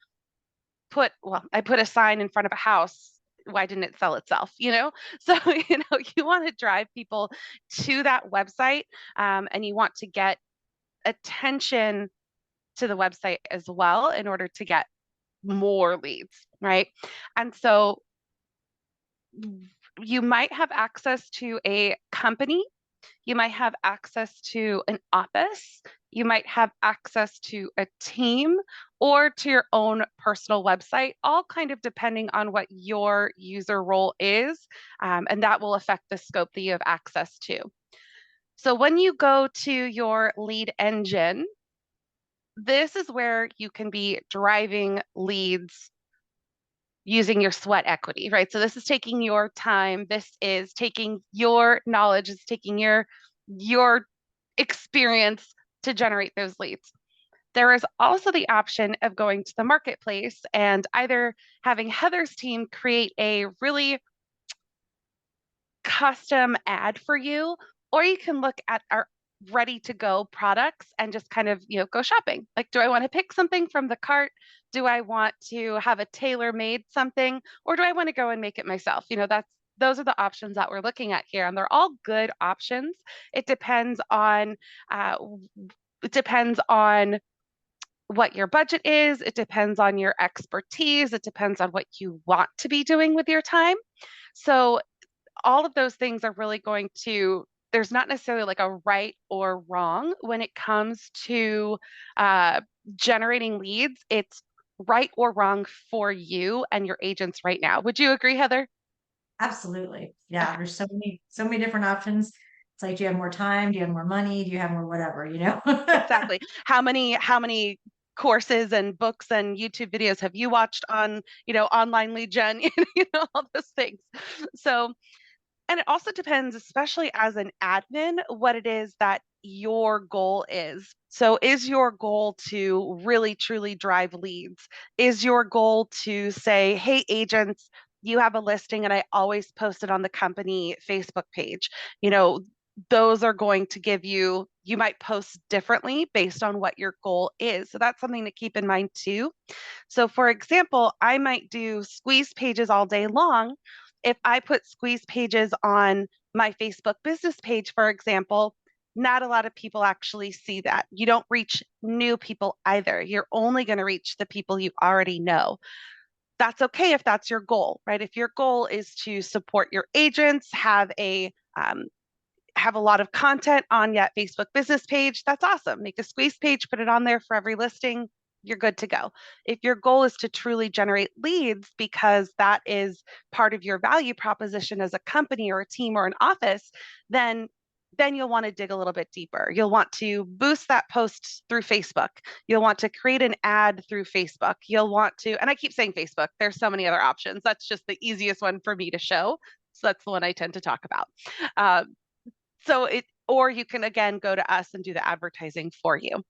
put a sign in front of a house. Why didn't it sell itself? So you want to drive people to that website, and you want to get attention to the website as well in order to get more leads, right? And so you might have access to a company, you might have access to an office, you might have access to a team or to your own personal website, all kind of depending on what your user role is. And that will affect the scope that you have access to. So when you go to your lead engine, this is where you can be driving leads using your sweat equity, right? So this is taking your time, this is taking your knowledge, it's taking your experience to generate those leads. There is also the option of going to the marketplace and either having Heather's team create a really custom ad for you, or you can look at our ready to go products and just kind of, go shopping. Like, do I want to pick something from the cart? Do I want to have a tailor-made something, or do I want to go and make it myself? Those are the options that we're looking at here, and they're all good options. It depends on uh, it depends on what your budget is. It depends on your expertise. It depends on what you want to be doing with your time. So all of those things are really going to, there's not necessarily like a right or wrong when it comes to uh, generating leads. It's right or wrong for you and your agents right now. Would you agree, Heather? Absolutely. Yeah. Okay, There's so many different options. It's like, do you have more time? Do you have more money? Do you have more whatever, you know? exactly. How many courses and books and YouTube videos have you watched on, online lead gen, all those things. So, and it also depends, especially as an admin, what it is that your goal is. So, is your goal to really truly drive leads? Is your goal to say, hey, agents, you have a listing and I always post it on the company Facebook page? You know, those are going to give you, you might post differently based on what your goal is. So, that's something to keep in mind too. So, for example, I might do squeeze pages all day long. If I put squeeze pages on my Facebook business page, for example, not a lot of people actually see that. You don't reach new people either. You're only going to reach the people you already know. That's okay if that's your goal, right? If your goal is to support your agents, have a lot of content on that Facebook business page, that's awesome. Make a squeeze page, put it on there for every listing. You're good to go. If your goal is to truly generate leads because that is part of your value proposition as a company or a team or an office, then you'll want to dig a little bit deeper. You'll want to boost that post through Facebook. You'll want to create an ad through Facebook. You'll want to, and I keep saying Facebook, there's so many other options. That's just the easiest one for me to show. So that's the one I tend to talk about. Uh, or you can again go to us and do the advertising for you.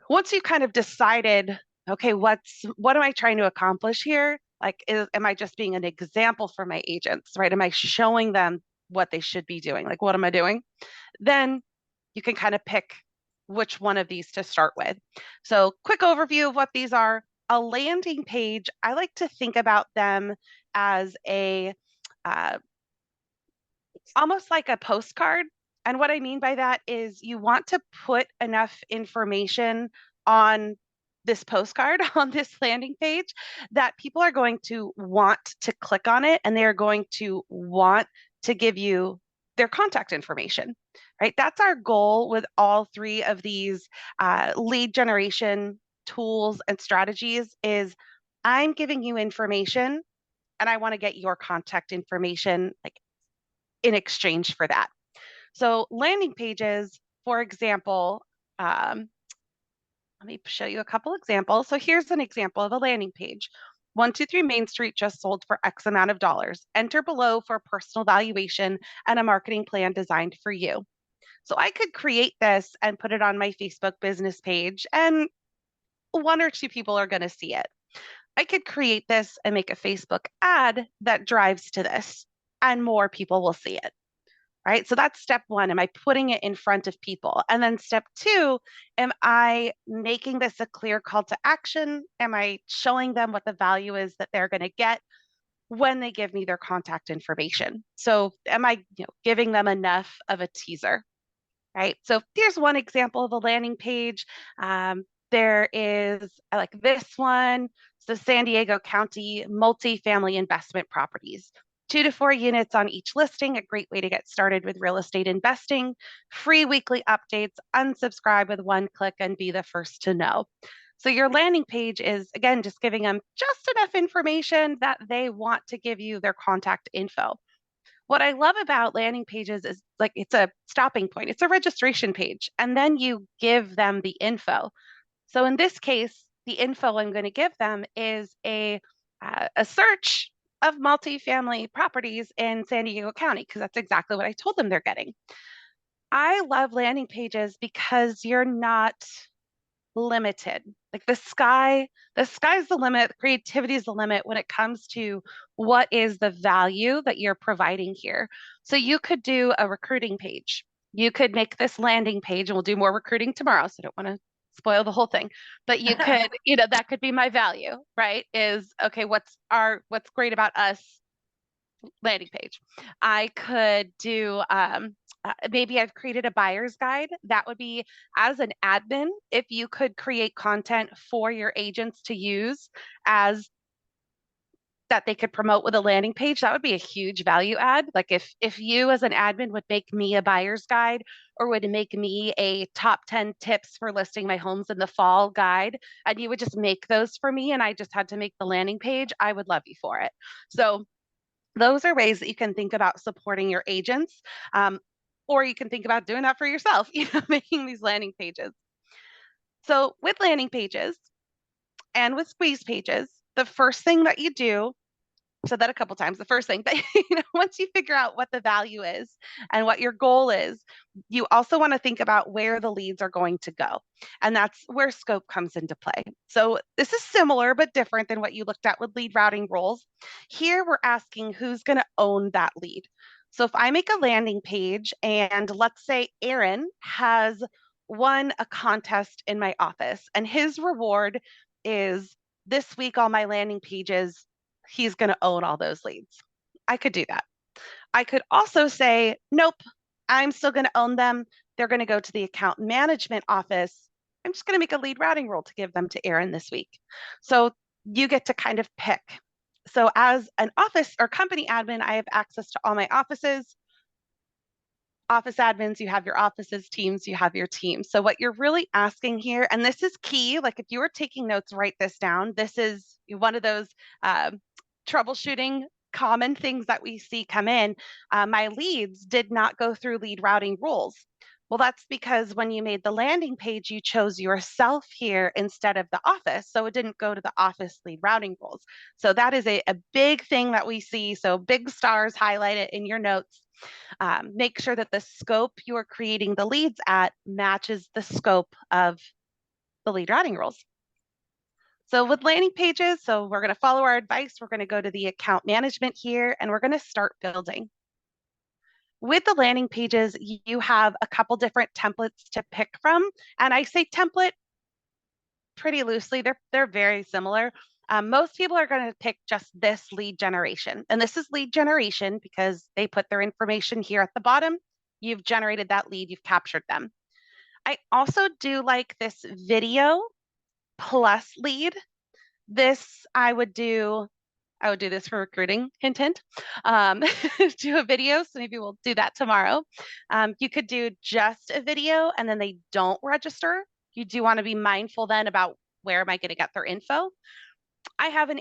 Once you kind of decided, okay, what am I trying to accomplish here? Like, am I just being an example for my agents, right? Am I showing them what they should be doing? Like, what am I doing? Then you can kind of pick which one of these to start with. So, quick overview of what these are. A landing page, I like to think about them as uh, almost like a postcard. And what I mean by that is you want to put enough information on this postcard, on this landing page, that people are going to want to click on it and they are going to want to give you their contact information, right? That's our goal with all three of these lead generation tools and strategies is I'm giving you information and I want to get your contact information like in exchange for that. So landing pages, for example, let me show you a couple examples. So here's an example of a landing page. 123 Main Street just sold for X amount of dollars. Enter below for personal valuation and a marketing plan designed for you. So I could create this and put it on my Facebook business page, and one or two people are going to see it. I could create this and make a Facebook ad that drives to this, and more people will see it, right? So that's step one. Am I putting it in front of people? And then step two, am I making this a clear call to action? Am I showing them what the value is that they're going to get when they give me their contact information? So am I, giving them enough of a teaser, right? So here's one example of a landing page. There is like this one. So San Diego County multifamily investment properties. 2 to 4 units on each listing, a great way to get started with real estate investing. Free weekly updates, unsubscribe with one click and be the first to know. So your landing page is, again, just giving them just enough information that they want to give you their contact info. What I love about landing pages is like it's a stopping point, it's a registration page, and then you give them the info. So in this case, the info I'm going to give them is a search of multifamily properties in San Diego County, because that's exactly what I told them they're getting. I love landing pages because you're not limited. Like the sky's the limit, creativity is the limit when it comes to what is the value that you're providing here. So you could do a recruiting page. You could make this landing page, and we'll do more recruiting tomorrow, so I don't want to spoil the whole thing. But you could, that could be my value, right? Is okay, what's great about us landing page. I could do maybe I've created a buyer's guide. That would be as an admin, if you could create content for your agents to use as that they could promote with a landing page, that would be a huge value add. Like if you as an admin would make me a buyer's guide or would make me a top 10 tips for listing my homes in the fall guide, and you would just make those for me and I just had to make the landing page, I would love you for it. So those are ways that you can think about supporting your agents. Or you can think about doing that for yourself, making these landing pages. So with landing pages and with squeeze pages, the first thing that you do, I've said that a couple times, the first thing that, once you figure out what the value is and what your goal is, you also want to think about where the leads are going to go. And that's where scope comes into play. So this is similar but different than what you looked at with lead routing rules. Here we're asking who's going to own that lead. So if I make a landing page and let's say Aaron has won a contest in my office and his reward is this week, all my landing pages, he's going to own all those leads. I could do that. I could also say, nope, I'm still going to own them. They're going to go to the account management office. I'm just going to make a lead routing rule to give them to Aaron this week. So you get to kind of pick. So as an office or company admin, I have access to all my offices. Office admins, you have your offices, teams, you have your teams. So what you're really asking here, and this is key, like if you are taking notes, write this down. This is one of those troubleshooting common things that we see come in. My leads did not go through lead routing rules. Well, that's because when you made the landing page, you chose yourself here instead of the office. So it didn't go to the office lead routing rules. So that is a big thing that we see. So big stars, highlight it in your notes. Make sure that the scope you're creating the leads at matches the scope of the lead routing rules. So with landing pages, so we're going to follow our advice. We're going to go to the account management here and we're going to start building. With the landing pages, you have a couple different templates to pick from. And I say template pretty loosely. They're very similar. Most people are going to pick just this lead generation. And this is lead generation because they put their information here at the bottom. You've generated that lead, you've captured them. I also do like this video plus lead. This I would do this for recruiting, hint, hint. Do a video, so maybe we'll do that tomorrow. You could do just a video and then they don't register. You do want to be mindful then about where am I going to get their info. I have an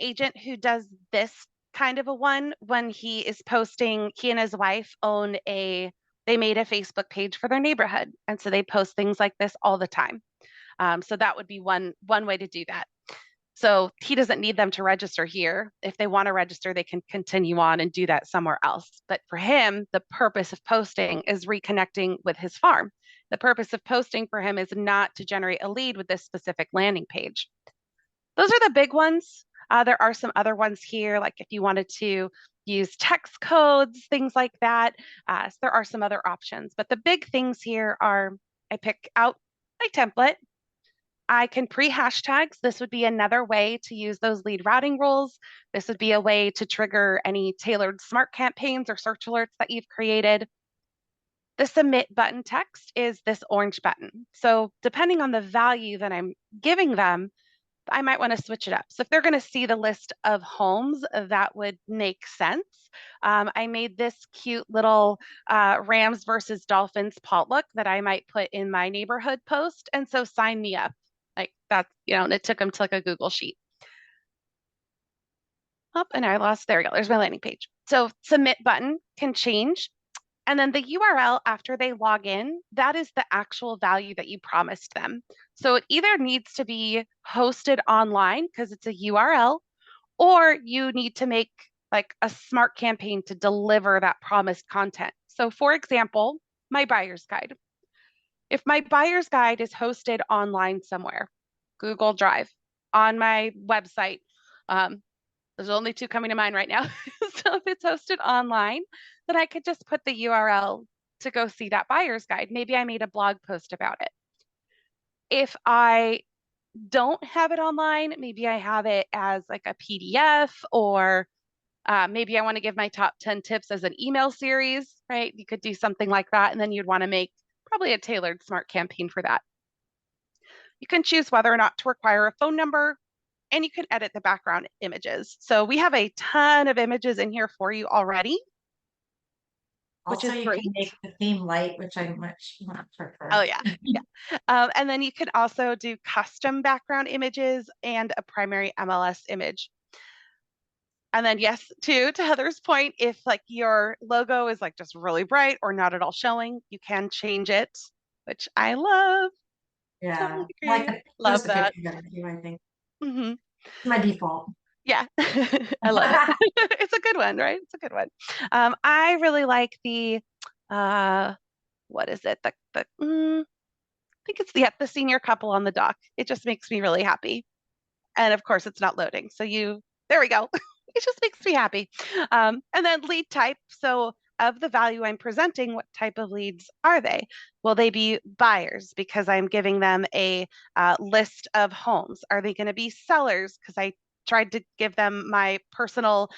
agent who does this kind of a one when he is posting, he and his wife they made a Facebook page for their neighborhood. And so they post things like this all the time. So that would be one way to do that. So he doesn't need them to register here. If they want to register, they can continue on and do that somewhere else. But for him, the purpose of posting is reconnecting with his farm. The purpose of posting for him is not to generate a lead with this specific landing page. Those are the big ones. There are some other ones here, like if you wanted to use text codes, things like that. So there are some other options. But the big things here are I pick out my template. I can pre-hashtags. This would be another way to use those lead routing rules. This would be a way to trigger any tailored smart campaigns or search alerts that you've created. The submit button text is this orange button. So depending on the value that I'm giving them, I might want to switch it up. So if they're going to see the list of homes, that would make sense. I made this cute little Rams versus Dolphins potluck that I might put in my neighborhood post. And so sign me up. Like that's, and it took them to like a Google sheet. Oh, and I lost, there we go. There's my landing page. So submit button can change. And then the URL after they log in, that is the actual value that you promised them. So it either needs to be hosted online because it's a URL, or you need to make like a smart campaign to deliver that promised content. So, for example, my buyer's guide. If my buyer's guide is hosted online somewhere, Google Drive, on my website, um, there's only two coming to mind right now. So if it's hosted online, then I could just put the URL to go see that buyer's guide. Maybe I made a blog post about it. If I don't have it online, maybe I have it as like a PDF, or maybe I want to give my top 10 tips as an email series, right? You could do something like that. And then you'd want to make probably a tailored smart campaign for that. You can choose whether or not to require a phone number, and you can edit the background images. So we have a ton of images in here for you already, which Also, is you can great. make the theme light, which I much Oh prefer. yeah, yeah. And then you can also do custom background images and a primary MLS image. And then yes, to Heather's point, if like your logo is like just really bright or not at all showing, you can change it, which I love. Yeah, Totally I like agree. to Love post a that. picture better too, I think. Hmm. My default. Yeah, I love it. It's a good one, right? It's a good one. I really like the uh what is it? I think it's the senior couple on the dock. It just makes me really happy. And of course, it's not loading. So there we go. It just makes me happy. And then lead type. So of the value I'm presenting, what type of leads are they? Will they be buyers because I'm giving them a list of homes? Are they going to be sellers because I tried to give them my personal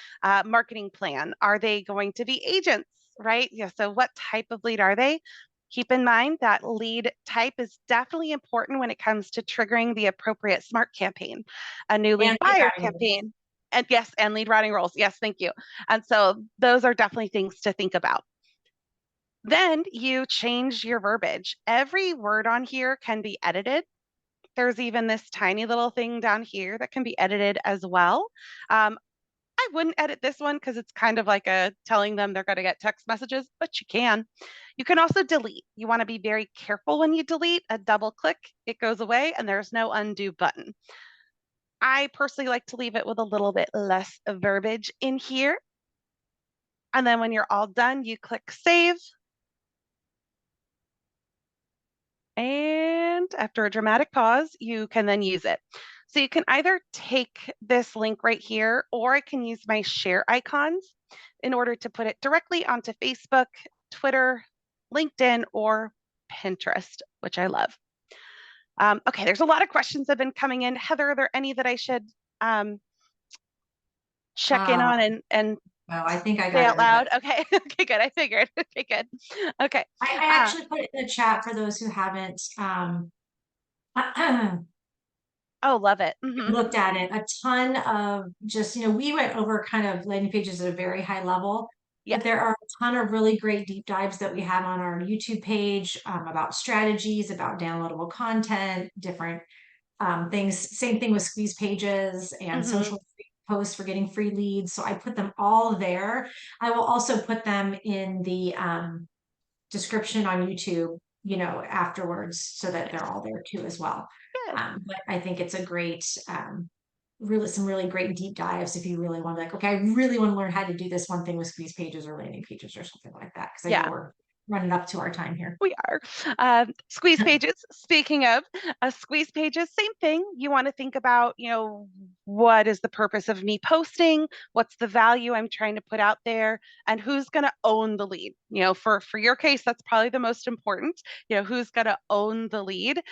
marketing plan? Are they going to be agents? Right? Yeah. So what type of lead are they? Keep in mind that lead type is definitely important when it comes to triggering the appropriate smart campaign, a new lead And lead buyer routing rules. campaign. And yes, and lead routing roles. Yes, thank you. And so those are definitely things to think about. Then you change your verbiage. Every word on here can be edited. There's even this tiny little thing down here that can be edited as well. Um, I wouldn't edit this one because it's kind of like a telling them they're going to get text messages, but you can. You can also delete. You want to be very careful when you delete. A double click, it goes away, and there's no undo button. I personally like to leave it with a little bit less verbiage in here. And then when you're all done, you click save. And after a dramatic pause, you can then use it. So you can either take this link right here, or I can use my share icons in order to put it directly onto Facebook, Twitter, LinkedIn, or Pinterest, which I love. Okay, there's a lot of questions that have been coming in. Heather, are there any that I should um, check in Uh, on and well, I think I say got out everybody. loud? Okay, okay, good. I figured. Okay, good. Okay. I Uh, actually put it in the chat for those who haven't oh, love it. Hmm. looked at it. A ton of just, we went over kind of landing pages at a very high level, Yes. but there are a ton of really great deep dives that we have on our YouTube page about strategies, about downloadable content, different things. Same thing with squeeze pages and Hmm. social posts for getting free leads. So I put them all there. I will also put them in the description on YouTube, afterwards so that they're Yes. all there too as well. Good. But I think it's a great, really some really great deep dives if you really want to like, okay, I really want to learn how to do this one thing with squeeze pages or landing pages or something like that. Because I know Yeah. we're running up to our time here. We are. Squeeze pages. Speaking of squeeze pages, same thing. You want to think about, what is the purpose of me posting? What's the value I'm trying to put out there? And who's going to own the lead? For your case, that's probably the most important. Who's going to own the lead?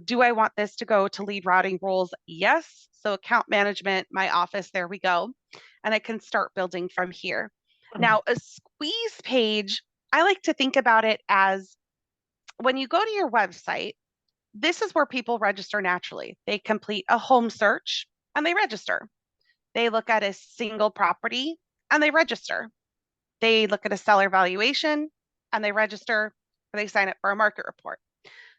Do I want this to go to lead routing roles? Yes. So account management, my office, there we go. And I can start building from here. Now, a squeeze page, I like to think about it as when you go to your website, this is where people register naturally. They complete a home search and they register. They look at a single property and they register. They look at a seller valuation and they register, or they sign up for a market report.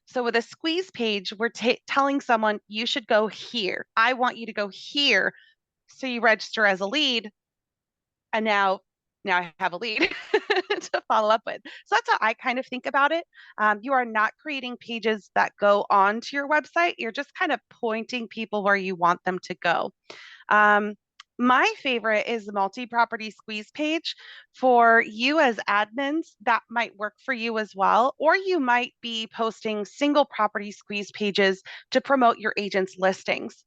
So with a squeeze page, we're telling someone you should go here. I want you to go here. So you register as a lead, and now I have a lead to follow up with. So that's how I kind of think about it. You are not creating pages that go onto your website. You're just kind of pointing people where you want them to go. Um, My favorite is the multi-property squeeze page. For you as admins, that might work for you as well. Or you might be posting single property squeeze pages to promote your agent's listings.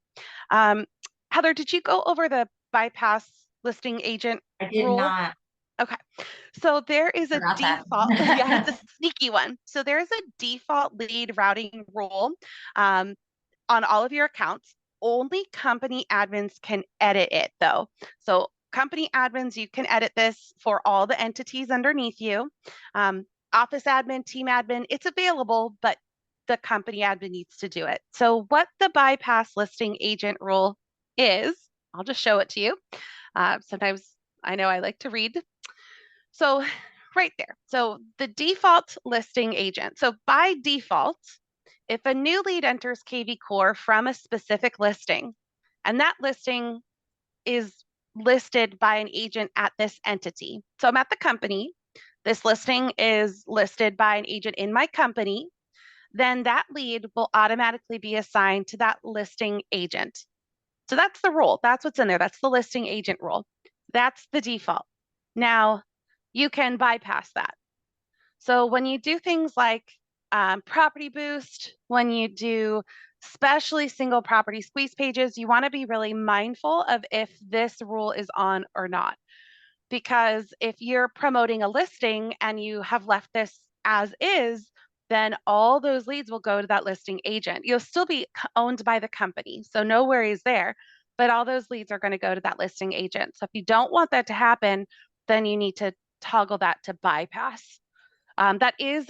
Um, Heather, did you go over the bypass listing agent I did rule? not Okay. So there is a forgot default, yeah, it's that. a sneaky one. So there's a default lead routing rule um, on all of your accounts. Only company admins can edit it though. So company admins, you can edit this for all the entities underneath you. Office admin, team admin, it's available, but the company admin needs to do it. So what the bypass listing agent rule is, I'll just show it to you. Sometimes I know I like to read. So right there. So the default listing agent. So by default, if a new lead enters kvCORE from a specific listing, and that listing is listed by an agent at this entity. So I'm at the company. This listing is listed by an agent in my company. Then that lead will automatically be assigned to that listing agent. So that's the rule. That's what's in there. That's the listing agent rule. That's the default. Now, you can bypass that. So when you do things like property boost, when you do especially single property squeeze pages, you want to be really mindful of if this rule is on or not. Because if you're promoting a listing and you have left this as is, then all those leads will go to that listing agent. You'll still be owned by the company, so no worries there. But all those leads are going to go to that listing agent. So if you don't want that to happen, then you need to toggle that to bypass. That is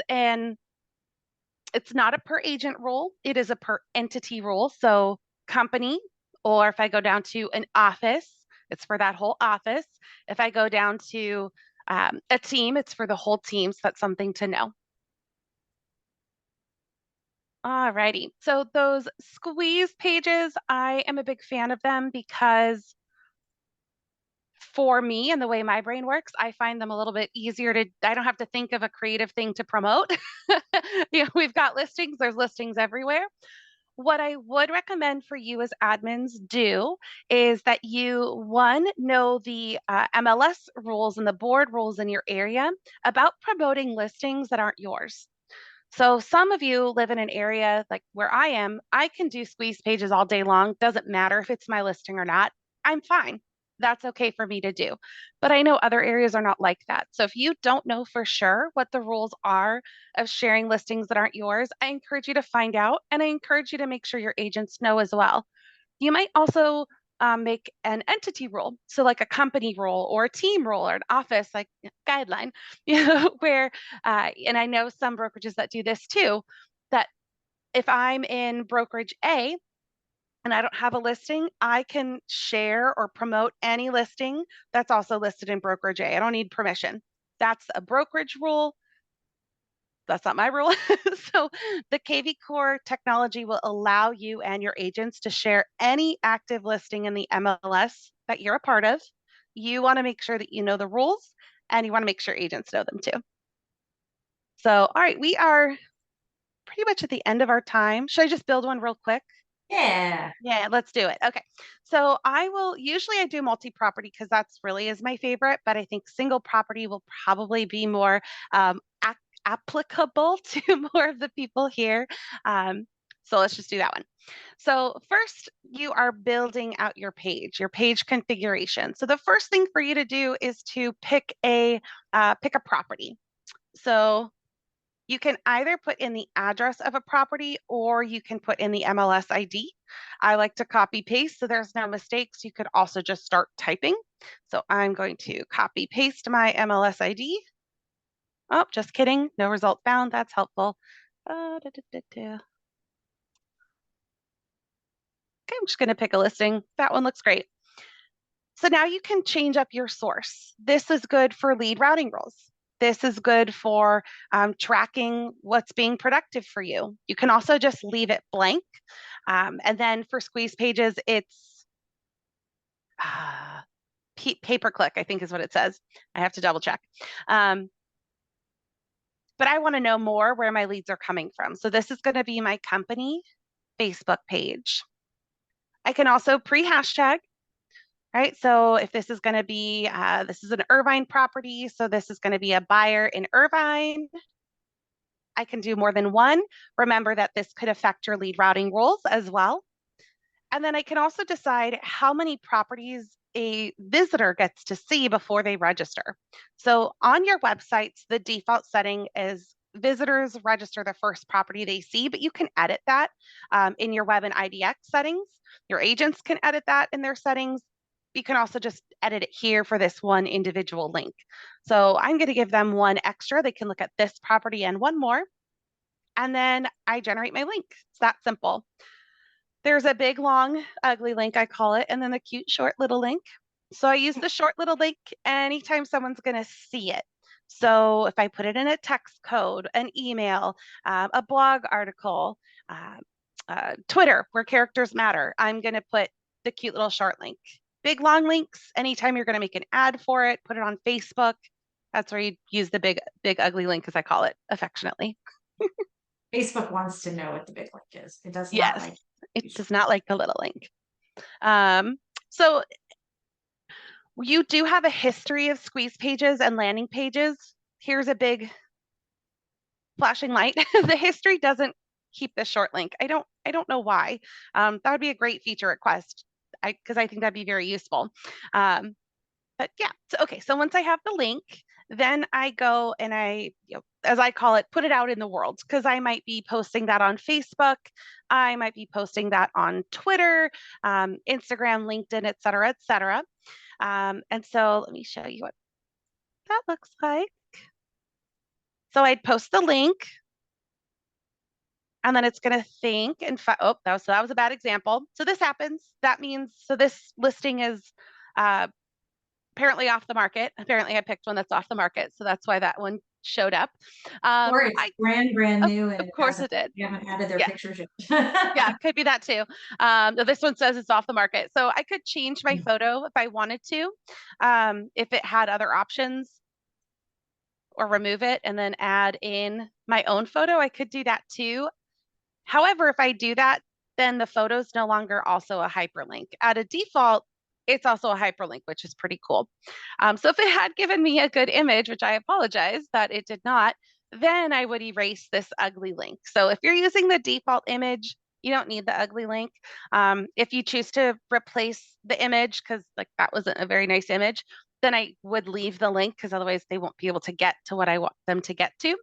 it's not a per agent rule, it is a per entity rule. So company, or if I go down to an office, it's for that whole office. If I go down to a team, it's for the whole team. So that's something to know. All righty. So those squeeze pages, I am a big fan of them because for me and the way my brain works, I find them a little bit easier to, I don't have to think of a creative thing to promote. We've got listings, there's listings everywhere. What I would recommend for you as admins do is that you, one, know the MLS rules and the board rules in your area about promoting listings that aren't yours. So some of you live in an area like where I am, I can do squeeze pages all day long. Doesn't matter if it's my listing or not. I'm fine. That's okay for me to do. But I know other areas are not like that. So if you don't know for sure what the rules are of sharing listings that aren't yours, I encourage you to find out and I encourage you to make sure your agents know as well. You might also make an entity rule, so like a company rule or a team rule or an office like guideline, where and I know some brokerages that do this too. That if I'm in brokerage A and I don't have a listing, I can share or promote any listing that's also listed in brokerage A. I don't need permission. That's a brokerage rule. That's not my rule. So the kvCORE technology will allow you and your agents to share any active listing in the MLS that you're a part of. You want to make sure that you know the rules and you want to make sure agents know them too. So, all right, we are pretty much at the end of our time. Should I just build one real quick? Yeah. Yeah, let's do it. Okay. So usually I do multi-property because that's really is my favorite, but I think single property will probably be more applicable to more of the people here. Um, so let's just do that one. So first, you are building out your page configuration. So the first thing for you to do is to pick a property. So you can either put in the address of a property or you can put in the MLS ID. I like to copy paste so there's no mistakes. You could also just start typing. So I'm going to copy paste my MLS ID. Oh, just kidding. No result found. That's helpful. Okay, I'm just going to pick a listing. That one looks great. So now you can change up your source. This is good for lead routing rules. This is good for tracking what's being productive for you. You can also just leave it blank. And then for squeeze pages, it's pay-per-click, I think is what it says. I have to double check. But I want to know more where my leads are coming from. So this is going to be my company Facebook page. I can also pre-hashtag. right? So if this is going to be, this is an Irvine property, so this is going to be a buyer in Irvine. I can do more than one. Remember that this could affect your lead routing rules as well. And then I can also decide how many properties a visitor gets to see before they register. So on your websites, the default setting is visitors register the first property they see, but you can edit that in your web and IDX settings. Your agents can edit that in their settings. You can also just edit it here for this one individual link. So I'm going to give them one extra. They can look at this property and one more. And then I generate my link. It's that simple. There's a big, long, ugly link, I call it, and then the cute, short little link. So I use the short little link anytime someone's going to see it. So if I put it in a text code, an email, a blog article, Twitter, where characters matter, I'm going to put the cute little short link. Big, long links, anytime you're going to make an ad for it, put it on Facebook. That's where you use the big, big, ugly link, as I call it affectionately. Facebook wants to know what the big link is. It does not Yes, like. it does not like the little link. So you do have a history of squeeze pages and landing pages. Here's a big flashing light. The history doesn't keep the short link. I don't know why. That would be a great feature request. Because I think that'd be very useful. But yeah, so okay. So once I have the link, then I go and as I call it, put it out in the world, because I might be posting that on Facebook. I might be posting that on Twitter, Instagram, LinkedIn, et cetera, et cetera. And so let me show you what that looks like. So I'd post the link, and then it's going to think and oh, that was a bad example. So this happens. That means so this listing is apparently off the market. Apparently, I picked one that's off the market, so that's why that one showed up. Or it's brand new and Of it course hasn't, it did. you haven't added their Yeah, pictures yet. yeah, could be that too. This one says it's off the market, so I could change my photo if I wanted to, if it had other options, or remove it and then add in my own photo. I could do that too. However, if I do that, then the photo is no longer also a hyperlink. At a default, it's also a hyperlink, which is pretty cool. So if it had given me a good image, which I apologize that it did not, then I would erase this ugly link. So if you're using the default image, you don't need the ugly link. If you choose to replace the image, because like that wasn't a very nice image, then I would leave the link, because otherwise they won't be able to get to what I want them to get to.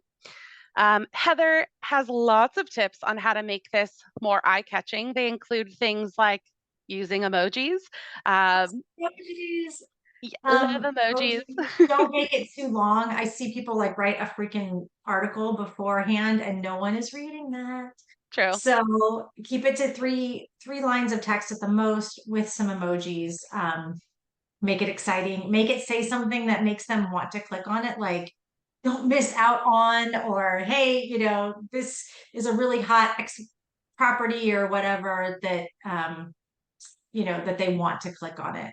Heather has lots of tips on how to make this more eye-catching. They include things like using emojis. Emojis. Love emojis. Emojis. Don't make it too long. I see people like write a freaking article beforehand and no one is reading that. True. So keep it to three lines of text at the most with some emojis. Make it exciting. Make it say something that makes them want to click on it, like don't miss out on, or hey, this is a really hot property or whatever that that they want to click on it,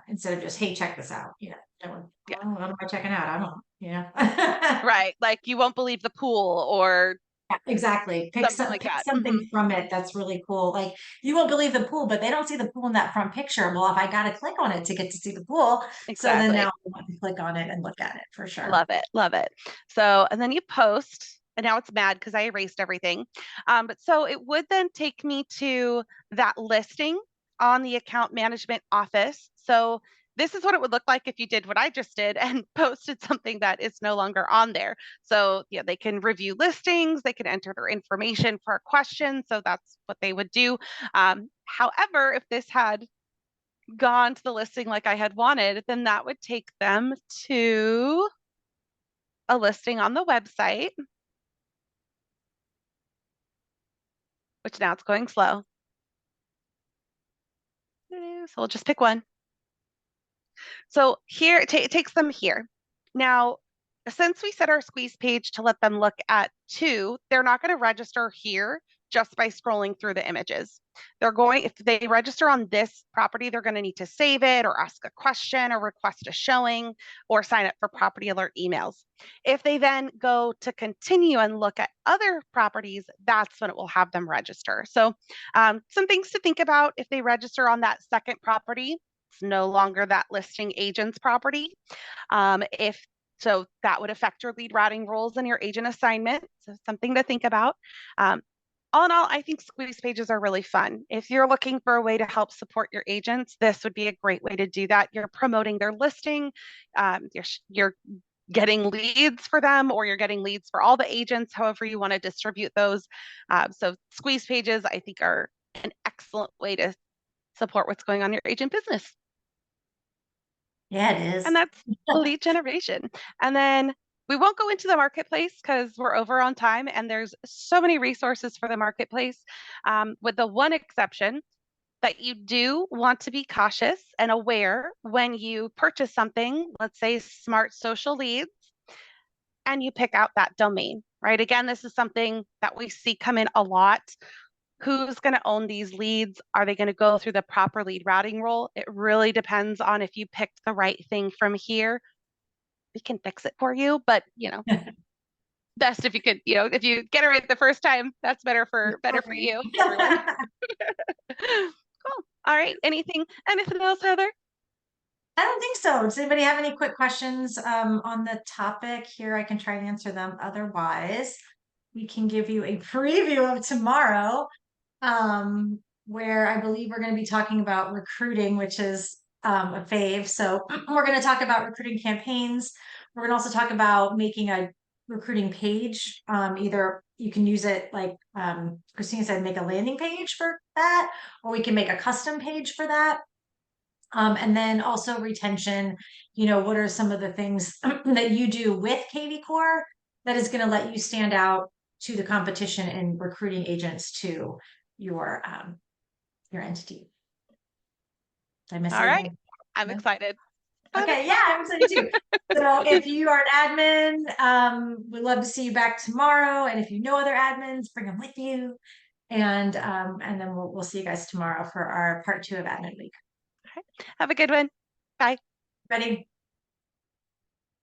instead of just, hey, check this out. Yeah. What am I checking out? I don't. Right. Like you won't believe the pool or Yeah, exactly. something like Pick that. something from it that's really cool. Like you won't believe the pool, but they don't see the pool in that front picture. Well, if I got to click on it to get to see the pool, so then now Exactly. I want to click on it and look at it for sure. Love it. Love it. So, and then you post, and now it's mad because I erased everything. But so it would then take me to that listing on the account management office. So this is what it would look like if you did what I just did and posted something that is no longer on there. So yeah, they can review listings, they can enter their information for a question. So that's what they would do. However, if this had gone to the listing like I had wanted, then that would take them to a listing on the website, which now it's going slow. So we'll just pick one. So here, it takes them here. Now, since we set our squeeze page to let them look at two, they're not going to register here just by scrolling through the images. If they register on this property, they're going to need to save it or ask a question or request a showing or sign up for property alert emails. If they then go to continue and look at other properties, that's when it will have them register. So some things to think about if they register on that second property. It's no longer that listing agent's property. If so, that would affect your lead routing rules and your agent assignment. So something to think about. Um, all in all, I think squeeze pages are really fun. If you're looking for a way to help support your agents, this would be a great way to do that. You're promoting their listing. You're getting leads for them, or you're getting leads for all the agents, however you want to distribute those. So squeeze pages, I think, are an excellent way to support what's going on in your agent business. Yeah, it And is. that's lead generation. And then we won't go into the marketplace because we're over on time and there's so many resources for the marketplace, with the one exception that you do want to be cautious and aware when you purchase something, let's say smart social leads, and you pick out that domain, right? Again, this is something that we see come in a lot. Who's going to own these leads? Are they going to go through the proper lead routing rule? It really depends on if you picked the right thing from here. We can fix it for you, but best if you could, if you get it right the first time, that's better for you, everyone. Cool. All right. Anything else, Heather? I don't think so. Does anybody have any quick questions on the topic here? I can try and answer them. Otherwise, we can give you a preview of tomorrow, where I believe we're going to be talking about recruiting, which is a fave. So we're going to talk about recruiting campaigns. We're going to also talk about making a recruiting page. Either you can use it like Christina said, make a landing page for that, or we can make a custom page for that. And then also retention, what are some of the things that you do with kvCORE that is going to let you stand out to the competition in recruiting agents to your entity? Did I miss All right. anything? I'm No? excited. Fun. Okay, yeah, I'm excited too. So if you are an admin, we'd love to see you back tomorrow. And if you know other admins, bring them with you. And then we'll see you guys tomorrow for our part 2 of Admin Week. All right. Have a good one. Bye. Ready?